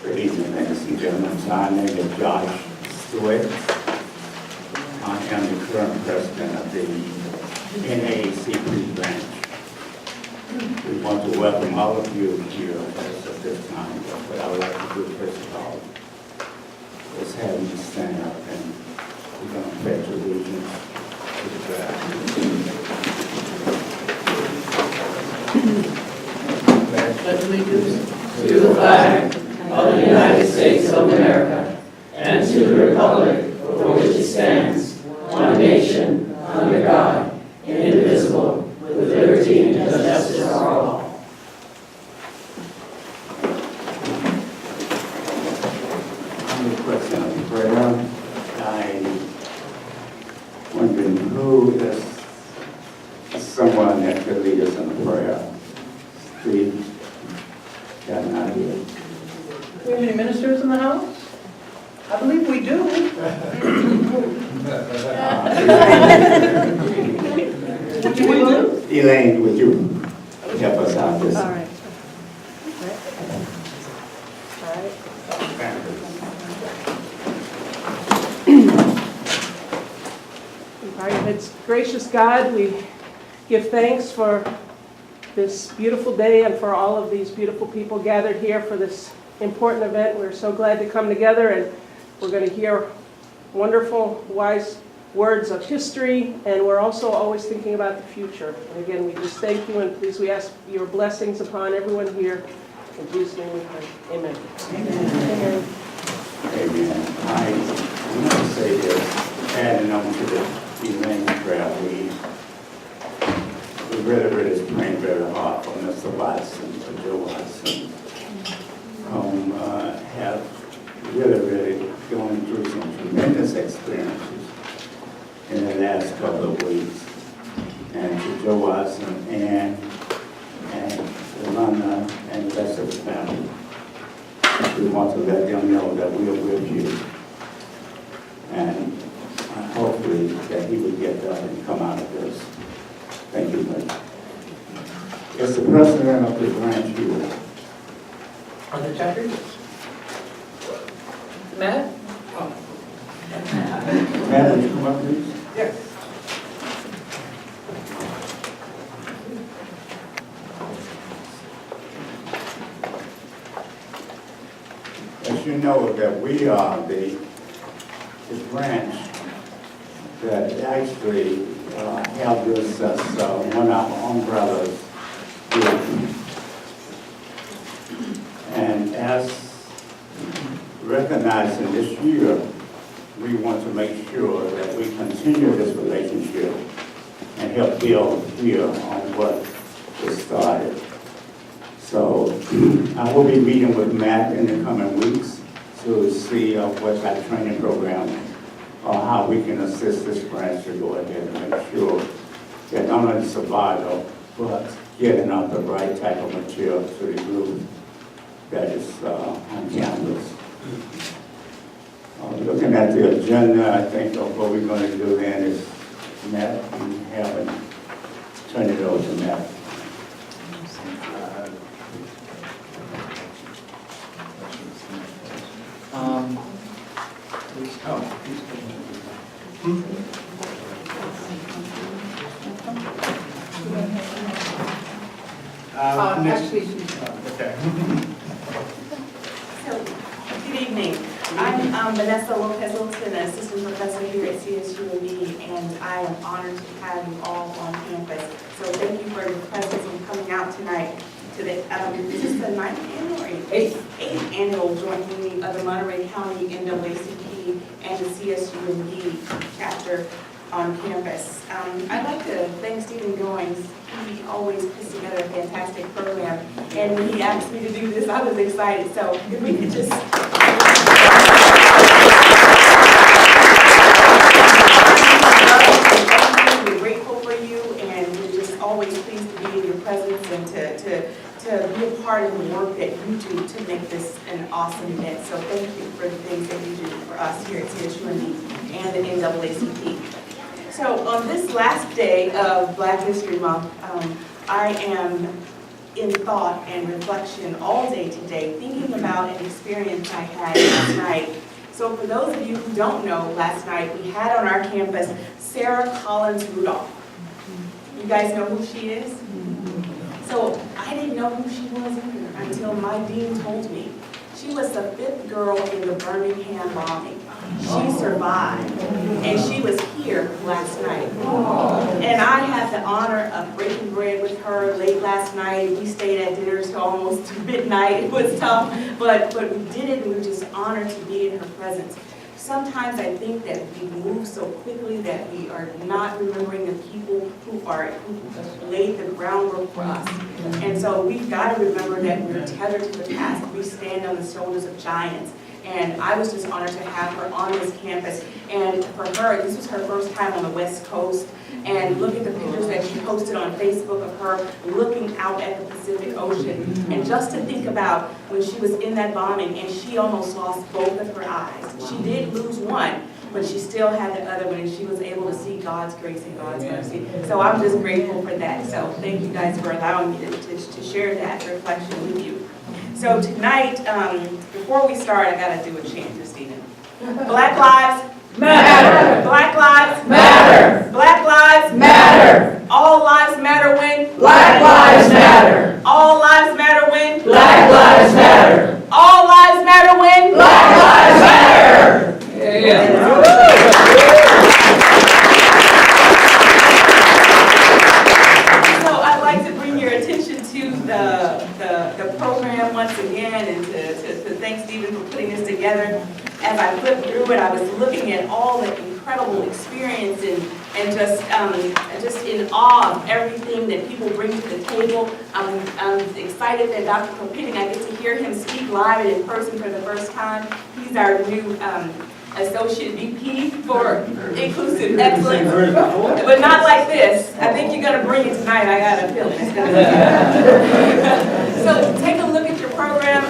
Good evening, ladies and gentlemen. My name is Josh Stewart. I am the current president of the NAACP branch. We want to welcome all of you here at this time. What I would like to do first of all is have you stand up and we're going to pledge allegiance to the flag. Pledge allegiance to the flag of the United States of America and to the republic for which it stands, one nation, under God, indivisible, with liberty and justice for all. I'm the question of prayer. I'm wondering who is someone that could lead us in prayer. Steve, got an idea? Do we have any ministers in the house? I believe we do. Would you do? Elaine, would you help us out this? All right. It's gracious God, we give thanks for this beautiful day and for all of these beautiful people gathered here for this important event. We're so glad to come together, and we're going to hear wonderful, wise words of history, and we're also always thinking about the future. And again, we just thank you, and please we ask your blessings upon everyone here. In Jesus' name we pray. Amen. Amen. Amen. I want to say this, adding on to the Elaine prayer, we really is praying very hard for Mr. Watson, for Joe Watson, have really gone through some tremendous experiences in the last couple of weeks. And to Joe Watson and Ranu and the rest of the family, we want to let them know that we are with you. And hopefully that he would get that and come out of this. Thank you much. Is the president of the branch here? Are there checkers? Matt? Matt, would you come up, please? Yes. As you know, that we are the branch that actually have this as one of our umbrellas here. And as recognizing this year, we want to make sure that we continue this relationship and help build here on what was started. So I will be meeting with Matt in the coming weeks to see what our training program or how we can assist this branch to go ahead and make sure that not only survival, but getting out the right type of material to the group that is on campus. Looking at the agenda, I think what we're going to do then is Matt and Helen, turn it over to Matt. Okay. So, good evening. I'm Vanessa Lopez, an assistant professor here at CSUMB, and I am honored to have you all on campus. So thank you for your presence and coming out tonight to the, is this the 9th annual or 8th annual joint meeting of the Monterey County NAACP and the CSUMB chapter on campus. I'd like to thank Stephen Goings. He always puts together a fantastic program, and when he asked me to do this, I was excited. So if we could just... We're grateful for you, and we're just always pleased to be in your presence and to be a part of the work that you do to make this an awesome event. So thank you for the things that you do for us here at CSUMB and the NAACP. So on this last day of Black History Month, I am in thought and reflection all day today, thinking about an experience I had last night. So for those of you who don't know, last night we had on our campus Sarah Collins Rudolph. You guys know who she is? So I didn't know who she was either until my dean told me. She was the 5th girl in the Birmingham bombing. She survived, and she was here last night. And I had the honor of breaking bread with her late last night. We stayed at dinner till almost midnight. It was tough, but we did it, and we were just honored to be in her presence. Sometimes I think that we move so quickly that we are not remembering the people who laid the groundwork for us. And so we've got to remember that we're tethered to the past. We stand on the shoulders of giants. And I was just honored to have her on this campus. And for her, this was her first time on the West Coast. And look at the pictures that she posted on Facebook of her looking out at the Pacific Ocean. And just to think about when she was in that bombing and she almost lost both of her eyes. She did lose one, but she still had the other one, and she was able to see God's grace and God's mercy. So I'm just grateful for that. So thank you guys for allowing me to share that reflection with you. So tonight, before we start, I gotta do a chant, Christina. Black lives matter. Black lives matter. Black lives matter. All lives matter when Black lives matter. all lives matter when Black lives matter. all lives matter when Black lives matter. So I'd like to bring your attention to the program once again, and to thank Stephen for putting this together. As I flipped through it, I was looking at all the incredible experience and just in awe of everything that people bring to the table. I'm excited that Dr. Corpening, I get to hear him speak live and in person for the first time. He's our new Associate VP for Inclusive Excellence, but not like this. I think you're going to bring it tonight. I got a feeling it's going to be. So take a look at your program.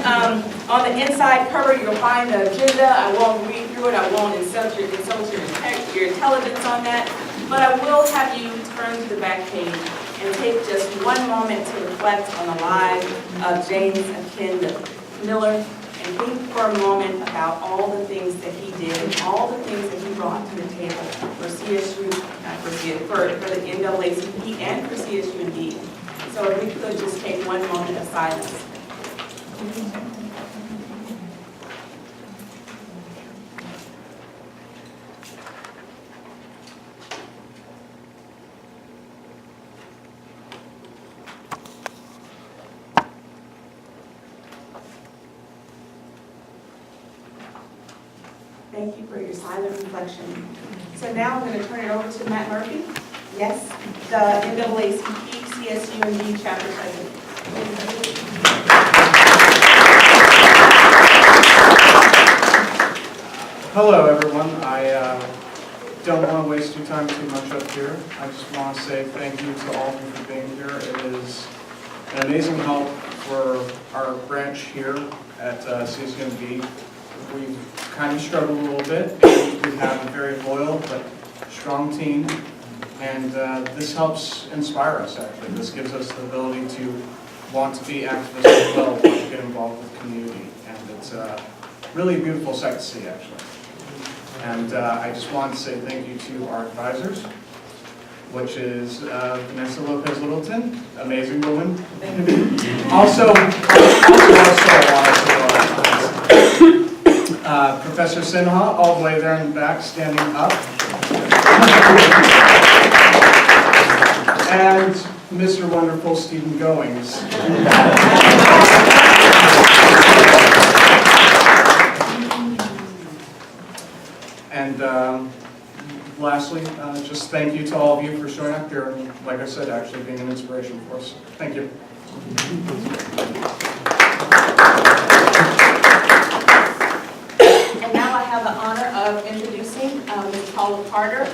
On the inside cover, you'll find the agenda. I won't read through it. I won't insult your intelligence on that. But I will have you turn to the back page and take just one moment to reflect on the lives of James Akin Miller, and think for a moment about all the things that he did and all the things that he brought to the table for CSU, for the NAACP and for CSUMB. So if we could just take one moment of silence. Thank you for your silent reflection. So now I'm going to turn it over to Matt Murphy. Yes, the NAACP CSUMB chapter president. Hello, everyone. I don't want to waste your time too much up here. I just want to say thank you to all of you for being here. It is an amazing help for our branch here at CSUMB. We've kind of struggled a little bit. We have a very loyal but strong team, and this helps inspire us, actually. This gives us the ability to want to be activists as well, want to get involved with the community, and it's really a beautiful sight to see, actually. And I just want to say thank you to our advisors, which is Vanessa Lopez Littleton, amazing woman. Also Professor Sinha, all the way there in the back, standing up. And Mr. Wonderful Stephen Goings. And lastly, just thank you to all of you for showing up here and, like I said, actually being an inspiration for us. Thank you. And now I have the honor of introducing Ms. Paula Carter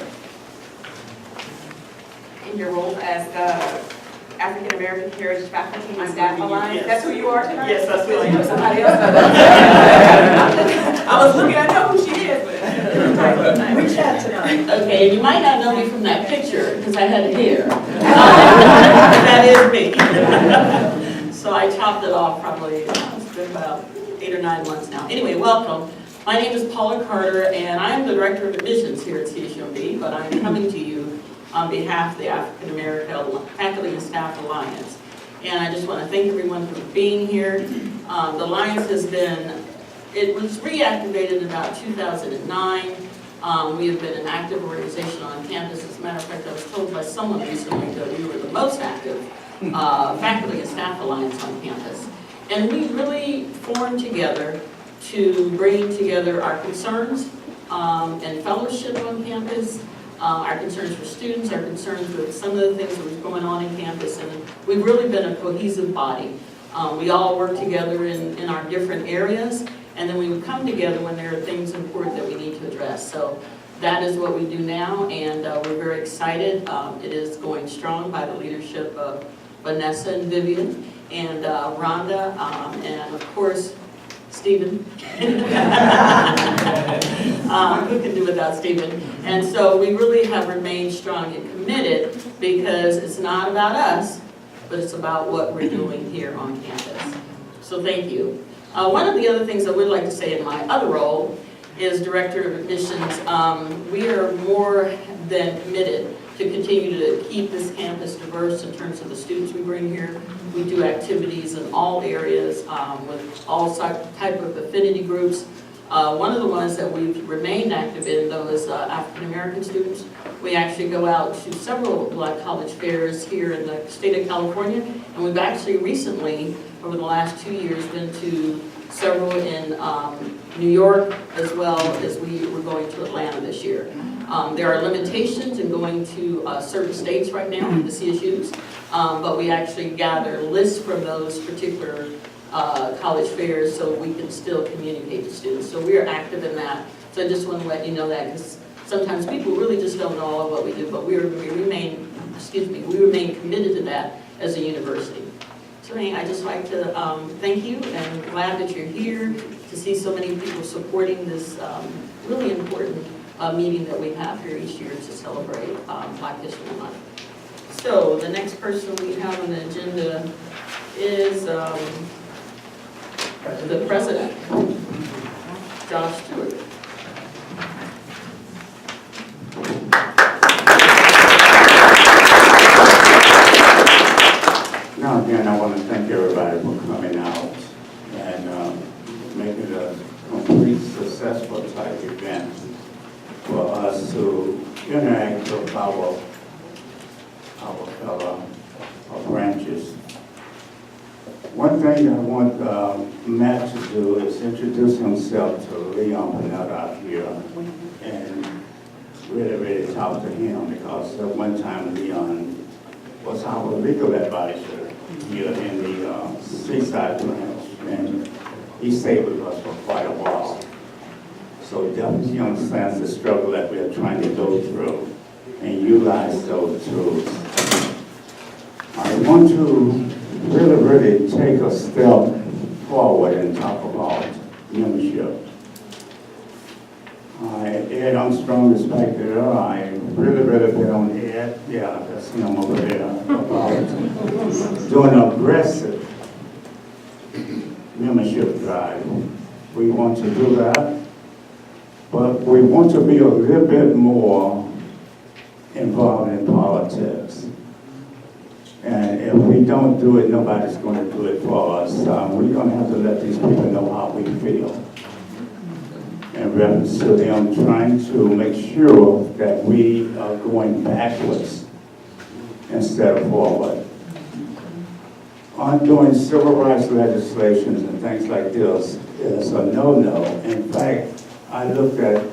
in your role as the African American Heritage Faculty and Staff Alliance. Yes. That's who you are tonight? Yes, that's who I am. Somebody else. I was looking, I know who she is, but we chat tonight. Okay, you might not know me from that picture because I had hair. That is me. topped it off probably, it's been about 8 or 9 months now. Anyway, welcome. My name is Paula Carter, and I am the Director of Admissions here at CSUMB, but I'm coming to you on behalf of the African American Faculty and Staff Alliance. And I just want to thank everyone for being here. The Alliance it was reactivated in about 2009. We have been an active organization on campus. As a matter of fact, I was told by someone recently that we were the most active faculty and staff alliance on campus. And we really formed together to bring together our concerns and fellowship on campus, our concerns for students, our concerns with some of the things that was going on in campus, and we've really been a cohesive body. We all work together in our different areas, and then we would come together when there are things important that we need to address. So that is what we do now, and we're very excited. It is going strong by the leadership of Vanessa and Vivian, and Rhonda, and of course, Stephen. Who can do without Stephen? And so we really have remained strong and committed because it's not about us, but it's about what we're doing here on campus. So thank you. One of the other things I would like to say in my other role is Director of Admissions. We are more than committed to continue to keep this campus diverse in terms of the students we bring here. We do activities in all areas with all type of affinity groups. One of the ones that we've remained active in, though, is African American students. We actually go out to several Black college fairs here in the state of California, and we've actually recently, over the last 2 years, been to several in New York, as well as we were going to Atlanta this year. There are limitations in going to certain states right now, the CSUs, but we actually gather lists from those particular college fairs so we can still communicate to students. So we are active in that. So I just want to let you know that, because sometimes people really just don't know all of what we do, but we remain committed to that as a university. So anyway, I'd just like to thank you, and glad that you're here to see so many people supporting this really important meeting that we have here each year to celebrate Black History Month. So the next person we have on the agenda is the President, Josh Stewart. Now again, I want to thank everybody for coming out and making it a complete successful type event for us to interact with our branches. One thing I want Matt to do is introduce himself to Leon Panetta out here and really talk to him, because at one time Leon was our legal advisor here in the Seaside branch, and he stayed with us for quite a while. So he definitely understands the struggle that we are trying to go through and utilize those tools. I want to really take a step forward and talk about membership. Ed Armstrong is back there. I really been on Ed. Yeah, that's him over there. About doing an aggressive membership drive. We want to do that, but we want to be a little bit more involved in politics. And if we don't do it, nobody's going to do it for us. We're going to have to let these people know how we feel in reference to them trying to make sure that we are going backwards instead of forward. Ongoing civil rights legislations and things like this is a no-no. In fact, I looked at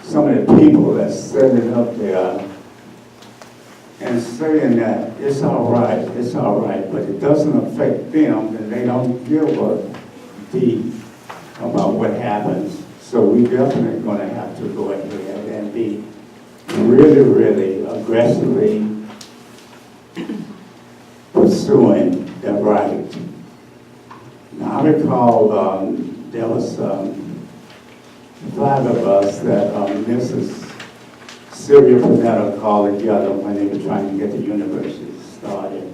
some of the people that's sitting up there and saying that it's all right, but it doesn't affect them, and they don't give a deep about what happens. So we definitely going to have to go ahead and be really aggressively pursuing the right. Now I recall there was 5 of us that Mrs. Sylvia Panetta called together when they were trying to get the university started.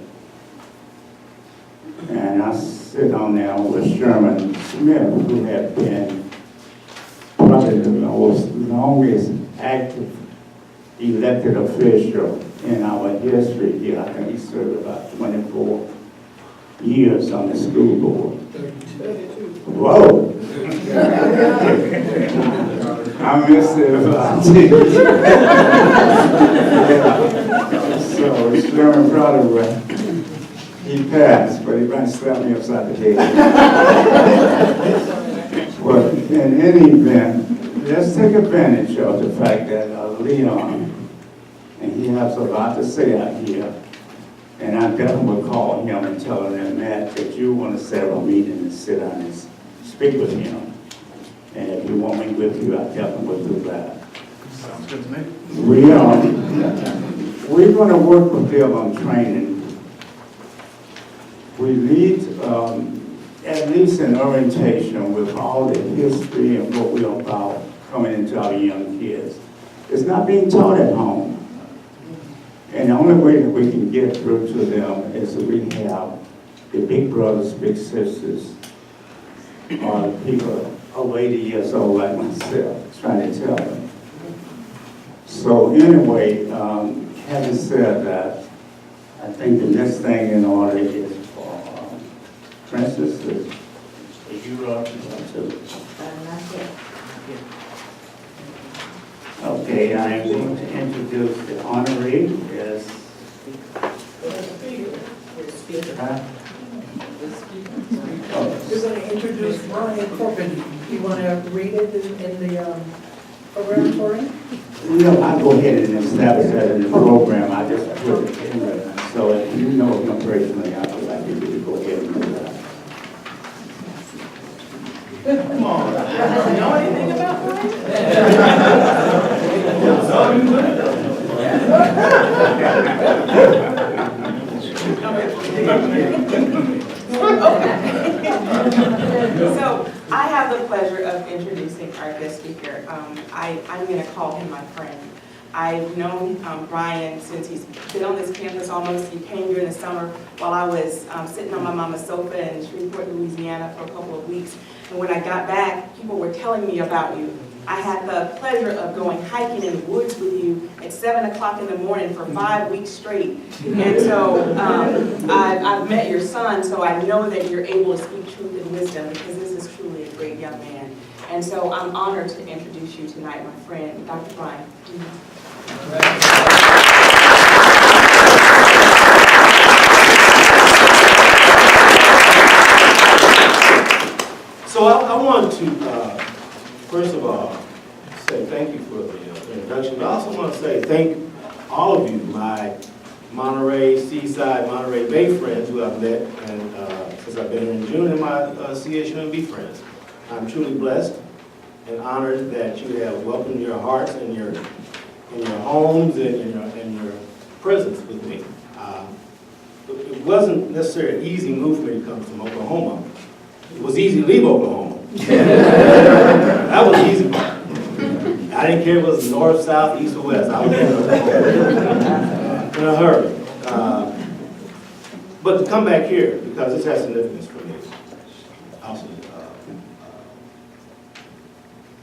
And I sit on there with Sherman Smith, who had been probably the longest active elected official in our history here. I think he served about 24 years on the school board. Whoa! I missed it about 10 years. So Sherman probably he passed, but he might slap me upside the head. But in any event, let's take advantage of the fact that Leon, and he has a lot to say out here, and I definitely would call him and tell him, Matt, that you want to set up a meeting and sit down and speak with him. And if you want me with you, I definitely would do that. Sounds good to me. We're going to work with them on training. We need at least an orientation with all the history and what we're about coming into our young kids. It's not being taught at home. And the only way that we can get through to them is that we have the big brothers, big sisters, or people over 80 years old like myself trying to tell them. So anyway, having said that, I think the next thing in order is for Francis, is you up to? Okay, I am going to introduce the honoree. Yes. You're going to introduce Brian Corpening. You want to read it in the program for him? No, I'll go ahead and establish that in the program. I just put it in there. So if you know him personally, I would like you to go ahead and do that. Come on. You know anything about Brian? So I have the pleasure of introducing our guest speaker. I'm going to call him my friend. I've known Brian since he's been on this campus almost. He came during the summer while I was sitting on my mama's sofa in Shreveport, Louisiana for a couple of weeks. And when I got back, people were telling me about you. I had the pleasure of going hiking in the woods with you at 7 o'clock in the morning for 5 weeks straight. And so I've met your son, so I know that you're able to speak truth and wisdom, because this is truly a great young man. And so I'm honored to introduce you tonight, my friend, Dr. Brian. So I want to, first of all, say thank you for the introduction, but I also want to say thank all of you, my Monterey, Seaside, Monterey Bay friends who I've met and since I've been here in June, and my CSUMB friends. I'm truly blessed and honored that you have welcomed your hearts and your homes and your presence with me. It wasn't necessarily an easy move for me to come from Oklahoma. It was easy to leave Oklahoma. That was the easy part. I didn't care if it was north, south, east, or west. I was in a hurry. But to come back here, because this has significance for me, also,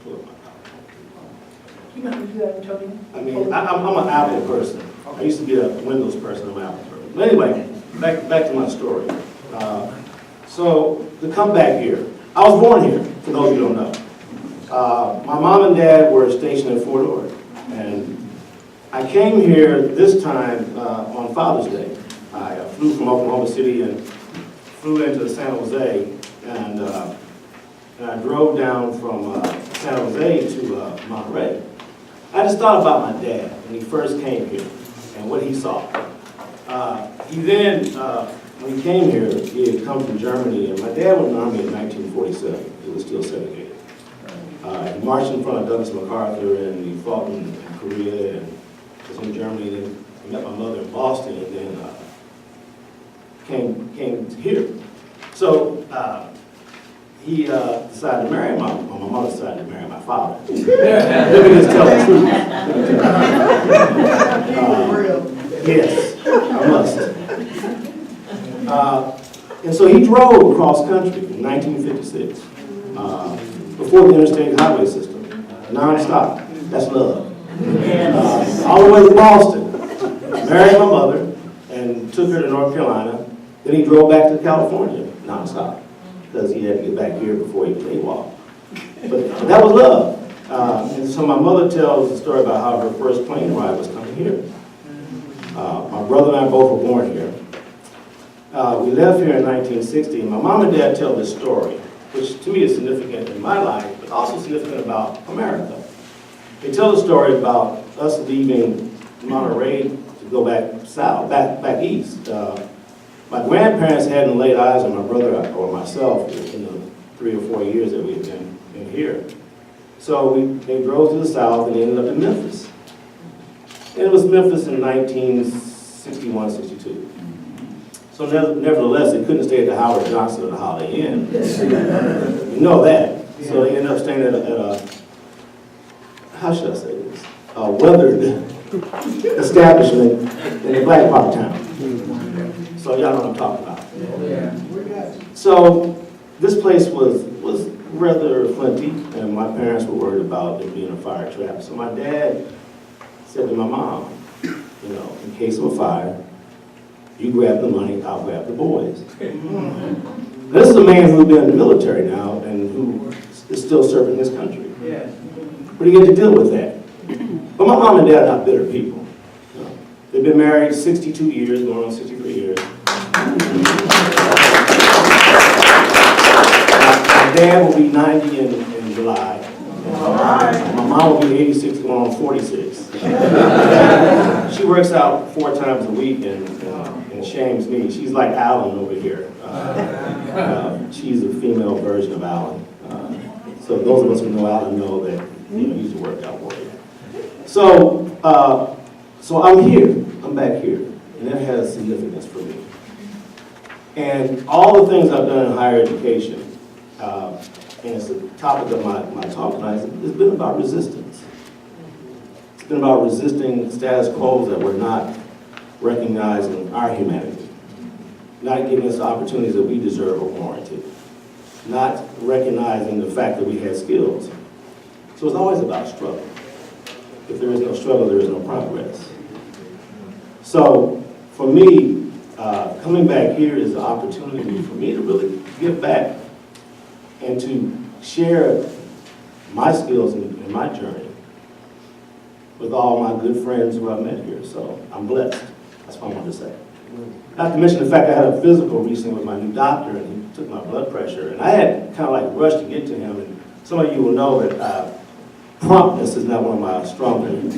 pull up my PowerPoint. You know how to do that, Antonio? I mean, I'm an Apple person. I used to be a Windows person, I'm an Apple person. But anyway, back to my story. So, to come back here, I was born here, for those who don't know. My mom and dad were stationed in Fort Ord, and I came here this time on Father's Day. I flew from Oklahoma City and flew into San Jose, and I drove down from San Jose to Monterey. I just thought about my dad when he first came here and what he saw. He then, when he came here, he had come from Germany, and my dad went in the Army in 1947. It was still segregated. He marched in front of Douglas MacArthur, and he fought in Korea, and was in Germany, and then he met my mother in Boston, and then came here. So he decided to marry my mother decided to marry my father. Let me just tell the truth. Yes, I must. And so he drove across country in 1956, before the interstate highway system, nonstop. That's love. All the way to Boston, married my mother, and took her to North Carolina. Then he drove back to California, nonstop, because he had to get back here before he could walk. But that was love. And so my mother tells the story about how her first plane ride was coming here. My brother and I both were born here. We left here in 1960, and my mom and dad tell this story, which to me is significant in my life, but also significant about America. They tell the story about us leaving Monterey to go back south, back east. My grandparents hadn't laid eyes on my brother or myself in the 3 or 4 years that we had been here. So they drove to the south and they ended up in Memphis. And it was Memphis in 1961, 62. So nevertheless, they couldn't stay at the Howard Johnson or the Holiday Inn. You know that. So they ended up staying at a how should I say this? A weathered establishment in a black part of town. So y'all know what I'm talking about. So this place was rather flinty, and my parents were worried about it being a fire trap. So my dad said to my mom, you know, in case of a fire, you grab the money, I'll grab the boys. This is a man who's been in the military now and who is still serving his country. But he had to deal with that. But my mom and dad are not bitter people. You know, they've been married 62 years, going on 63 years. My dad will be 90 in July. My mom will be 86, going on 46. She works out 4 times a week and shames me. She's like Alan over here. She's a female version of Alan. So those of us who know Alan know that he's a workout warrior. So I'm here. I'm back here, and that has significance for me. And all the things I've done in higher education, and it's the topic of my talk tonight, it's been about resistance. It's been about resisting status quo that we're not recognizing our humanity, not giving us the opportunities that we deserve or warranted, not recognizing the fact that we had skills. So it's always about struggle. If there is no struggle, there is no progress. So for me, coming back here is an opportunity for me to really give back and to share my skills and my journey with all my good friends who I've met here. So I'm blessed. That's what I wanted to say. Not to mention the fact I had a physical recently with my new doctor, and he took my blood pressure, and I had kind of like rushed to get to him. And some of you will know that promptness is not one of my stronger traits.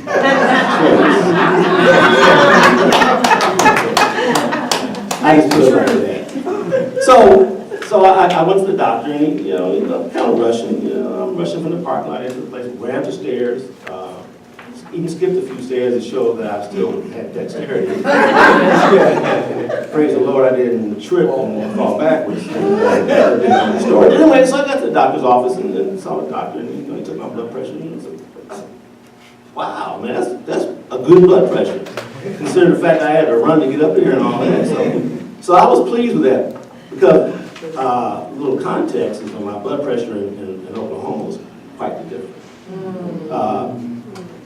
I just feel like that. So I went to the doctor, and he kind of rushing. I'm rushing from the parking lot into the place, ran up the stairs. Even skipped a few stairs to show that I still had dexterity. Praise the Lord, I didn't trip and fall backwards. Anyway, so I got to the doctor's office and saw the doctor, and he took my blood pressure. And he said, wow, man, that's a good blood pressure, considering the fact I had to run to get up here and all that. So I was pleased with that, because a little context is my blood pressure in Oklahoma was quite the difference.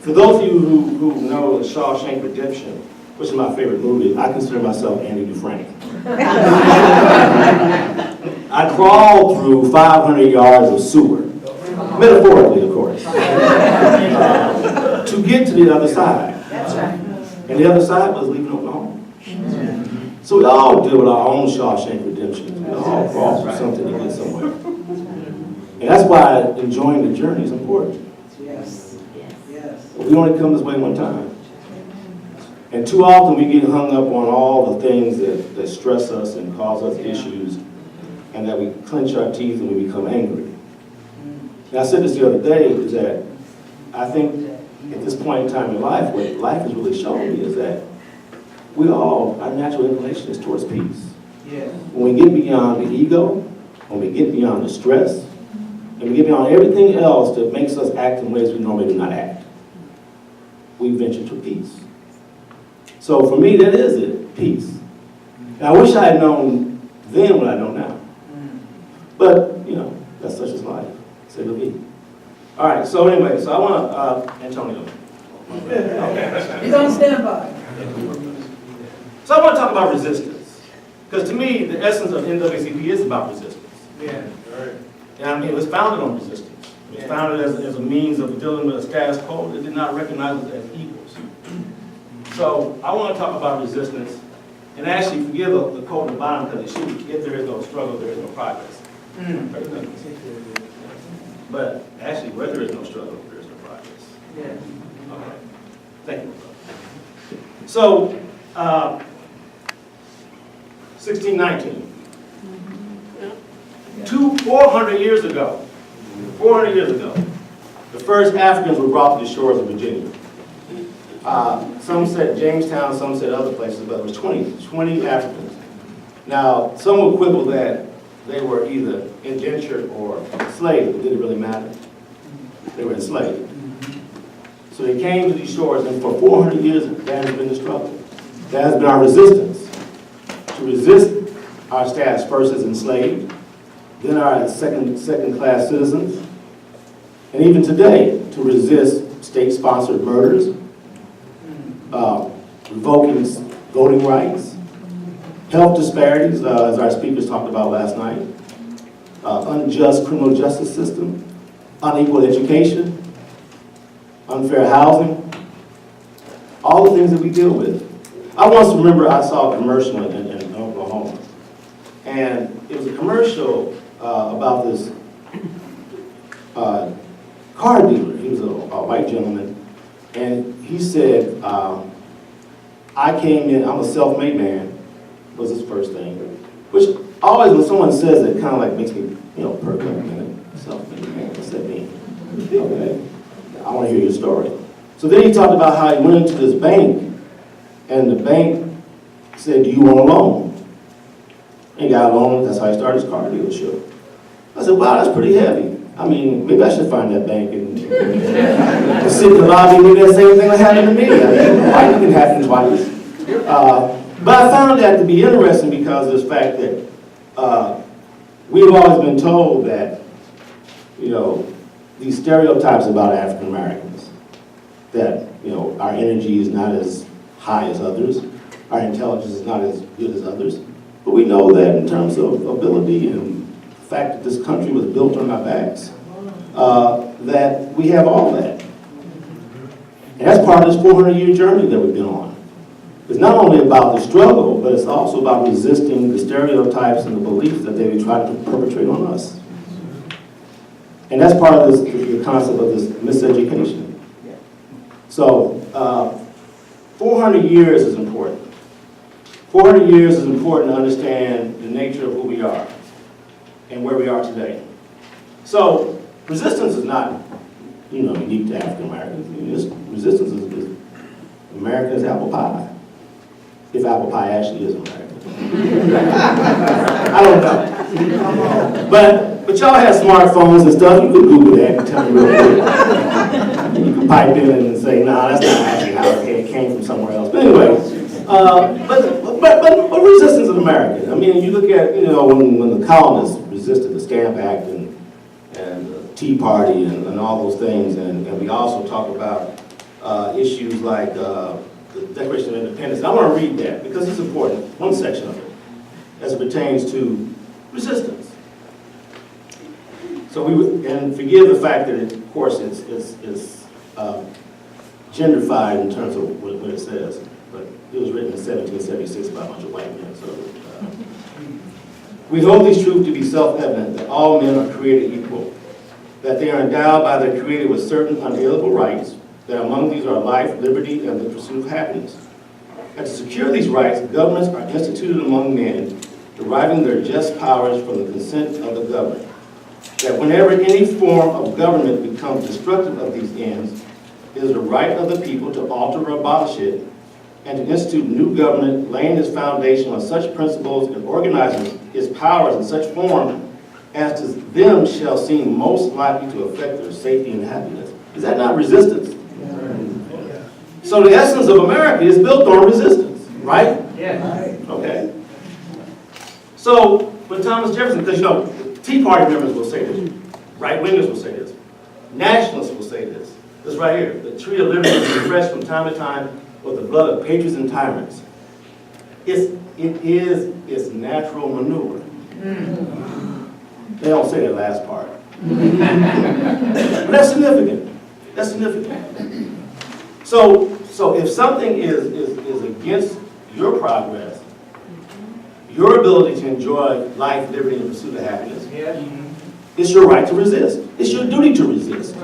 For those of you who know Shawshank Redemption, which is my favorite movie, I consider myself Andy Dufresne. I crawled through 500 yards of sewer, metaphorically, of course, to get to the other side. That's right. And the other side was leaving Oklahoma. So we all deal with our own Shawshank Redemption. We all crawl through something to get somewhere. And that's why enjoying the journey is important. We only come this way one time. And too often we get hung up on all the things that stress us and cause us issues, and that we clench our teeth and we become angry. And I said this the other day, is that I think at this point in time in life, what life has really shown me is that our natural inclination is towards peace. When we get beyond the ego, when we get beyond the stress, and we get beyond everything else that makes us act in ways we normally do not act, we venture to peace. So for me, that is it, peace. And I wish I had known then what I know now. But, you know, that's such as life. Say the be. All right, so anyway, so I want to, Antonio. He's on standby. So I want to talk about resistance. Because to me, the essence of NAACP is about resistance. Yeah, right. And I mean, it was founded on resistance. It was founded as a means of dealing with a status quo that did not recognize us as equals. So I want to talk about resistance and actually forgive the quote at the bottom because it should be, if there is no struggle, there is no progress. But actually, where there is no struggle, there is no progress. Yeah. Okay. Thank you. So, 1619. 400 years ago, the first Africans were brought to the shores of Virginia. Some said Jamestown, some said other places, but it was 20 Africans. Now, some would quibble that they were either indentured or enslaved. It didn't really matter. They were enslaved. So they came to these shores, and for 400 years, that has been the struggle. That has been our resistance. To resist our status first as enslaved, then our second-class citizens, and even today, to resist state-sponsored murders, revoking voting rights, health disparities, as our speakers talked about last night, unjust criminal justice system, unequal education, unfair housing, all the things that we deal with. I once remember I saw a commercial in Oklahoma, and it was a commercial about this car dealer. He was a white gentleman, and he said, I came in, I'm a self-made man, was his first thing, which always when someone says it, kind of like makes me, perk up a minute. Self-made man, what's that mean? Okay, I want to hear your story. So then he talked about how he went into this bank, and the bank said, do you want a loan? And he got a loan, that's how he started his car dealership. I said, wow, that's pretty heavy. I mean, maybe I should find that bank and sit in the lobby, maybe that same thing will happen to me. I mean, why it can happen twice. But I found that to be interesting because of this fact that we've always been told that, these stereotypes about African Americans, that, our energy is not as high as others, our intelligence is not as good as others. But we know that in terms of ability and the fact that this country was built on our backs, that we have all that. And that's part of this 400-year journey that we've been on. It's not only about the struggle, but it's also about resisting the stereotypes and the beliefs that they try to perpetrate on us. And that's part of the concept of this miseducation. So, 400 years is important. 400 years is important to understand the nature of who we are and where we are today. So, resistance is not, unique to African Americans. Resistance is America's apple pie. If apple pie actually is American. I don't know. But y'all have smartphones and stuff. You could Google that and tell me real quick. You can pipe in and say, nah, that's not actually how it came from somewhere else. But anyway, but resistance is American. I mean, you look at, when the colonists resisted the Stamp Act and the Tea Party and all those things, and we also talk about issues like the Declaration of Independence. And I want to read that because it's important, one section of it, as it pertains to resistance. So and forgive the fact that, of course, it's genderfied in terms of what it says, but it was written in 1776 by a bunch of white men. So we hold these truths to be self-evident, that all men are created equal, that they are endowed by their Creator with certain unalienable rights, that among these are life, liberty, and the pursuit of happiness. And to secure these rights, governments are instituted among men, deriving their just powers from the consent of the governed. That whenever any form of government becomes destructive of these ends, it is the right of the people to alter or abolish it, and to institute new government, laying its foundation on such principles and organizing its powers in such form as to them shall seem most likely to affect their safety and happiness. Is that not resistance? So the essence of America is built on resistance, right? Yeah. Okay. So when Thomas Jefferson, because Tea Party members will say this, right-wingers will say this, nationalists will say this. This right here, the tree of liberty is refreshed from time to time with the blood of patriots and tyrants. It is its natural manure. They don't say that last part. But that's significant. That's significant. So if something is against your progress, your ability to enjoy life, liberty, and pursuit of happiness, it's your right to resist. It's your duty to resist.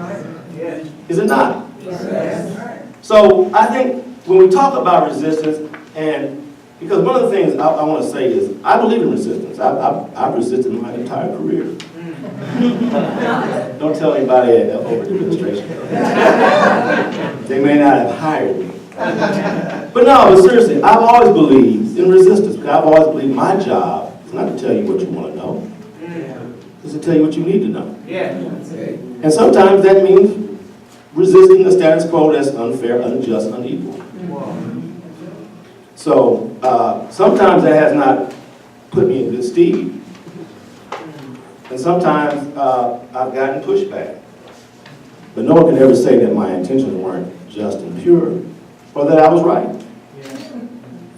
Is it not? Yes. So I think when we talk about resistance, and because one of the things I want to say is, I believe in resistance. I've resisted my entire career. Don't tell anybody over the administration. They may not have hired me. But no, but seriously, I've always believed in resistance. Because I've always believed my job is not to tell you what you want to know. It's to tell you what you need to know. And sometimes that means resisting the status quo that's unfair, unjust, unequal. So sometimes that has not put me in good stead. And sometimes I've gotten pushback. But no one can ever say that my intentions weren't just and pure, or that I was right.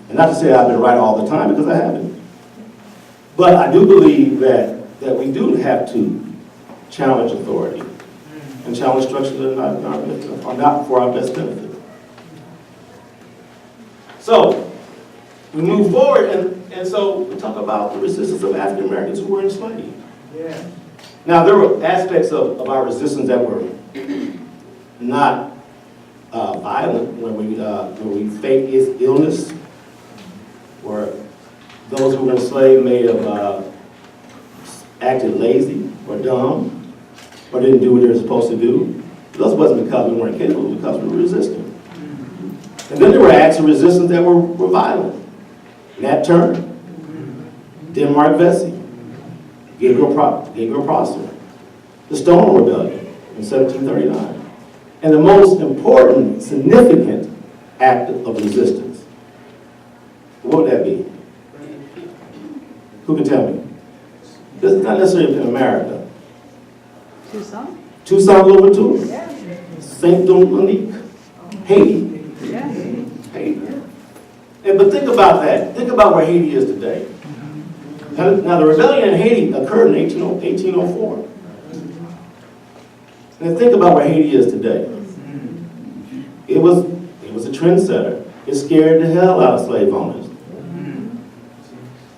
And not to say I've been right all the time, because I haven't. But I do believe that we do have to challenge authority and challenge structures that are not for our best benefit. So we move forward, and so we talk about the resistance of African Americans who were enslaved. Now, there were aspects of our resistance that were not violent, when we faked illness, or those who were enslaved may have acted lazy or dumb, or didn't do what they were supposed to do. Those wasn't because we weren't capable, it was because we were resisting. And then there were acts of resistance that were violent. Nat Turner, Denmark Vesey, Gabriel Prosser, the Stonewall Rebellion in 1739. And the most important, significant act of resistance, what would that be? Who can tell me? This is not necessarily in America. Tucson, Louisville, Saint Dominique, Haiti. Haiti. But think about that. Think about where Haiti is today. Now the rebellion in Haiti occurred in 1804. And think about where Haiti is today. It was a trendsetter. It scared the hell out of slave owners.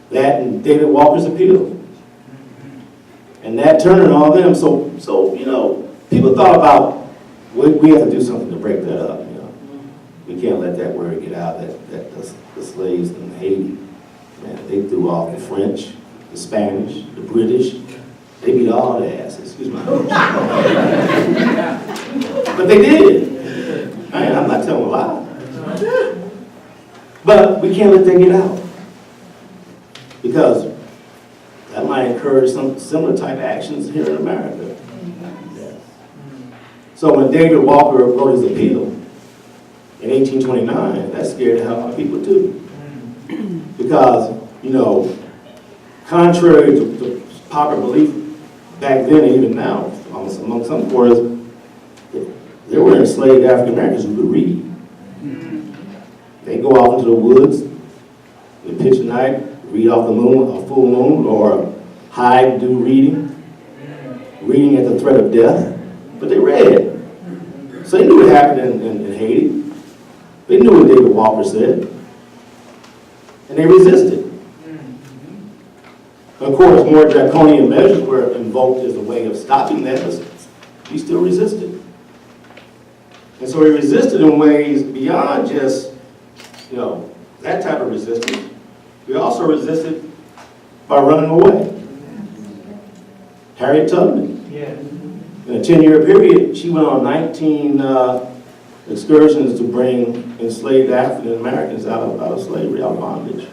That and David Walker's appeal. And Nat Turner and all them. So people thought about, we have to do something to break that up. We can't let that word get out that the slaves in Haiti, man, they threw off the French, the Spanish, the British. They beat all their asses, excuse me. But they did. Man, I'm not telling a lie. But we can't let that get out, because that might encourage some similar type actions here in America. So when David Walker wrote his appeal in 1829, that scared the hell out of people too. Because, contrary to popular belief back then and even now, among some quarters, there were enslaved African Americans who could read. They go off into the woods, in the pitch of night, read off the moon, a full moon, or hide and do reading at the threat of death. But they read. So they knew what happened in Haiti. They knew what David Walker said. And they resisted. Of course, more draconian measures were invoked as a way of stopping that, but he still resisted. And so he resisted in ways beyond just, that type of resistance. We also resisted by running away. Harriet Tubman. In a 10-year period, she went on 19 excursions to bring enslaved African Americans out of slavery, out of bondage.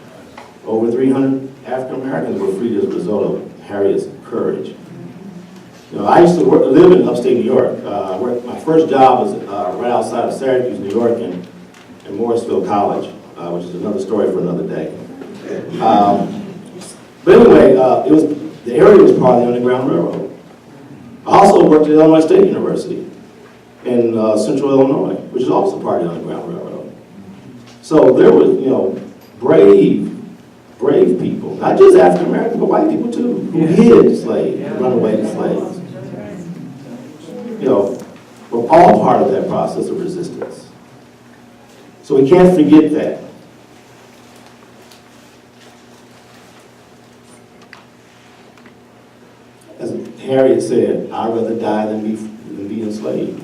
Over 300 African Americans were freed as a result of Harriet's courage. I used to live in upstate New York. My first job was right outside of Syracuse, New York, in Morrisville College, which is another story for another day. But anyway, the area was part of the Underground Railroad. I also worked at Illinois State University in Central Illinois, which is also part of the Underground Railroad. So there were, brave people, not just African Americans, but white people too, who hid slaves, runaway slaves. We're all part of that process of resistance. So we can't forget that. As Harriet said, I'd rather die than be enslaved.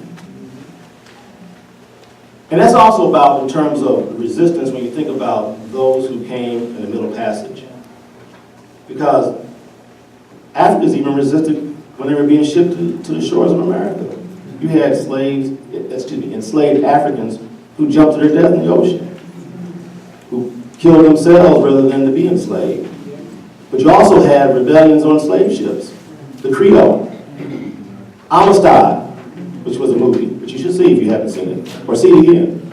And that's also about, in terms of resistance, when you think about those who came in the Middle Passage. Because Africans even resisted when they were being shipped to the shores of America. You had enslaved Africans who jumped to their death in the ocean, who killed themselves rather than to be enslaved. But you also had rebellions on slave ships. The Creole, Amistad, which was a movie, which you should see if you haven't seen it, or see it again.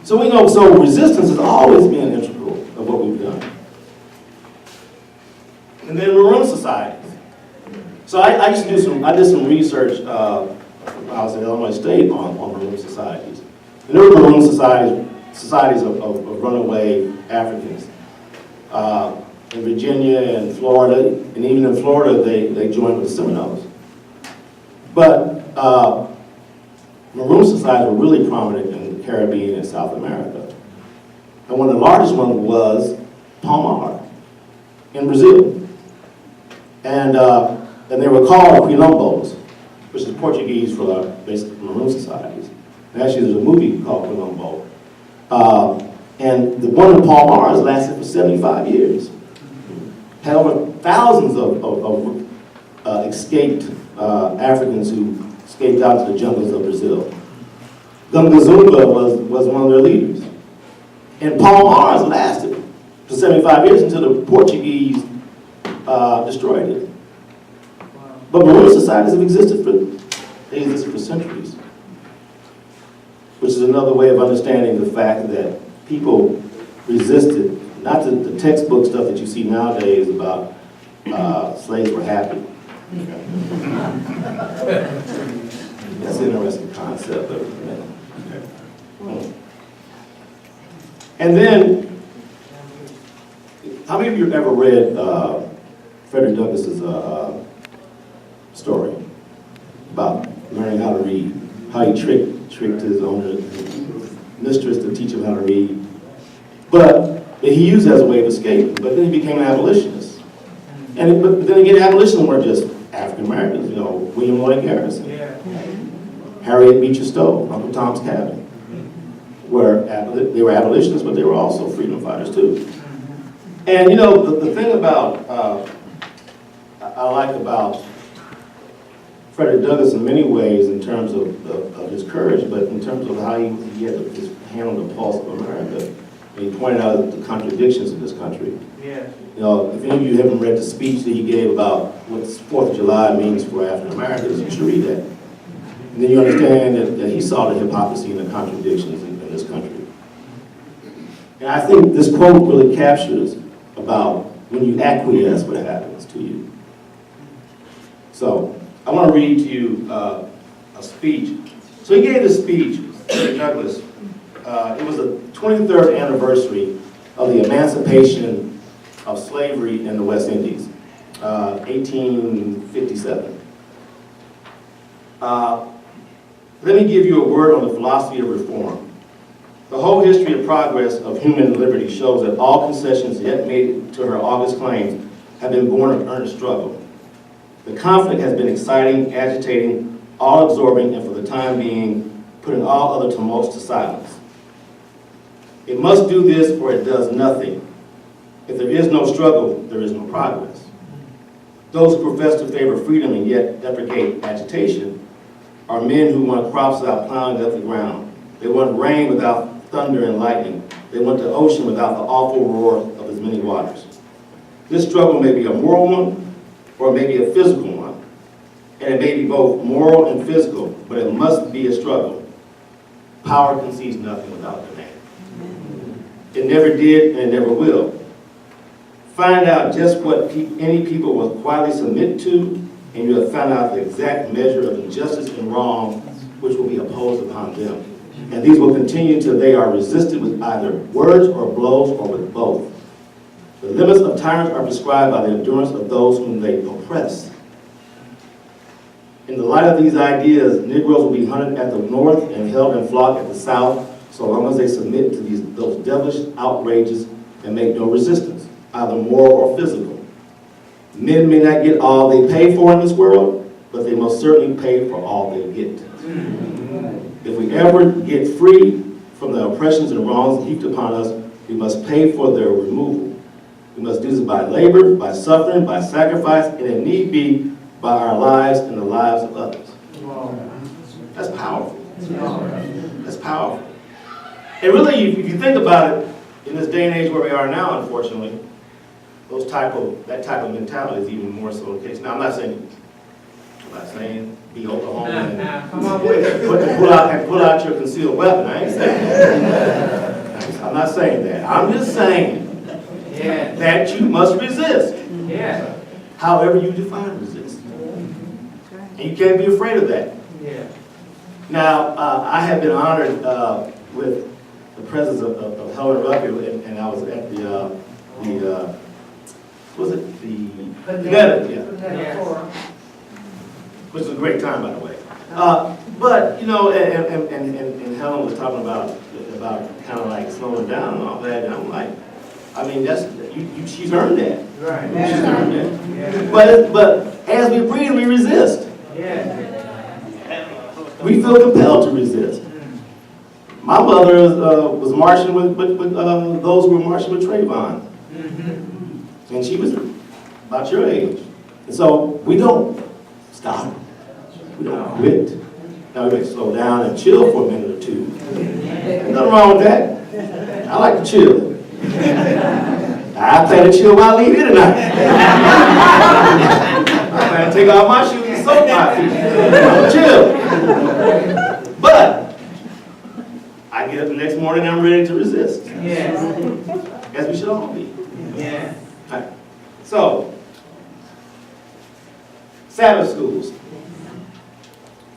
So we know, so resistance has always been integral of what we've done. And then Maroon societies. So I did some research when I was at Illinois State on Maroon societies. And there were Maroon societies of runaway Africans. In Virginia and Florida, and even in Florida, they joined with the Seminoles. But Maroon societies were really prominent in the Caribbean and South America. And one of the largest ones was Palmar in Brazil. And they were called Quilombos, which is Portuguese for basically Maroon societies. And actually, there's a movie called Quilombo. And the one in Palmar has lasted for 75 years. Had over thousands of escaped Africans who escaped out to the jungles of Brazil. Gunga Zumba was one of their leaders. And Palmar's lasted for 75 years until the Portuguese destroyed it. But Maroon societies have existed for centuries, which is another way of understanding the fact that people resisted, not the textbook stuff that you see nowadays about slaves were happy. That's an interesting concept. And then, how many of you have ever read Frederick Douglass's story about learning how to read, how he tricked his owner, his mistress to teach him how to read? But he used it as a way of escape, but then he became an abolitionist. But then again, abolitionists weren't just African Americans, William Lloyd Garrison, Harriet Beecher Stowe, Uncle Tom's Cabin, they were abolitionists, but they were also freedom fighters too. And the thing about, I like about Frederick Douglass in many ways in terms of his courage, but in terms of how he had his hand on the pulse of America. And he pointed out the contradictions in this country. Yeah. If any of you haven't read the speech that he gave about what 4th of July means for African Americans, you should read that. And then you understand that he saw the hypocrisy and the contradictions in this country. And I think this quote really captures about when you acquiesce, what happens to you. So I want to read to you a speech. So he gave this speech, Douglass. It was the 23rd anniversary of the emancipation of slavery in the West Indies, 1857. Let me give you a word on the philosophy of reform. The whole history of progress of human liberty shows that all concessions yet made to her august claims have been born of earnest struggle. The conflict has been exciting, agitating, all-absorbing, and for the time being, putting all other tumults to silence. It must do this or it does nothing. If there is no struggle, there is no progress. Those who profess to favor freedom and yet deprecate agitation are men who want crops without plowing up the ground. They want rain without thunder and lightning. They want the ocean without the awful roar of its many waters. This struggle may be a moral one or it may be a physical one. And it may be both moral and physical, but it must be a struggle. Power concedes nothing without demand. It never did and it never will. find out just what any people will quietly submit to, and you will find out the exact measure of injustice and wrong which will be opposed upon them. And these will continue till they are resisted with either words or blows or with both. The limits of tyrants are prescribed by the endurance of those whom they oppress. In the light of these ideas, Negroes will be hunted at the north and held in flock at the south, so long as they submit to those devilish outrages and make no resistance, either moral or physical. Men may not get all they pay for in this world, but they most certainly pay for all they get. If we ever get free from the oppressions and wrongs heaped upon us, we must pay for their removal. We must do this by labor, by suffering, by sacrifice, and if need be, by our lives and the lives of others. That's powerful. That's powerful. And really, if you think about it, in this day and age where we are now, unfortunately, that type of mentality is even more so the case. Now, I'm not saying be Oklahoma and Come on with it. pull out your concealed weapon. I ain't saying that. I'm not saying that. I'm just saying that you must resist. Yeah. However you define resist. And you can't be afraid of that. Yeah. Now, I have been honored with the presence of Helen Rucker, and I was at the which was a great time, by the way. But, you know, and Helen was talking about kind of like slowing down and all that, and I'm like, I mean, she's earned that. Right. She's earned that. Yeah. But as we breathe, we resist. Yeah. We feel compelled to resist. My mother was marching with those who were marching with Trayvon. And she was about your age. And so we don't stop. We don't quit. Now we may slow down and chill for a minute or two. There's nothing wrong with that. I like to chill. I plan to chill while I leave here tonight. I plan to take off my shoes and soak my feet. I'm chill. But I get up the next morning and I'm ready to resist. Yeah. As we should all be. Yeah. All right. So, Sabbath schools.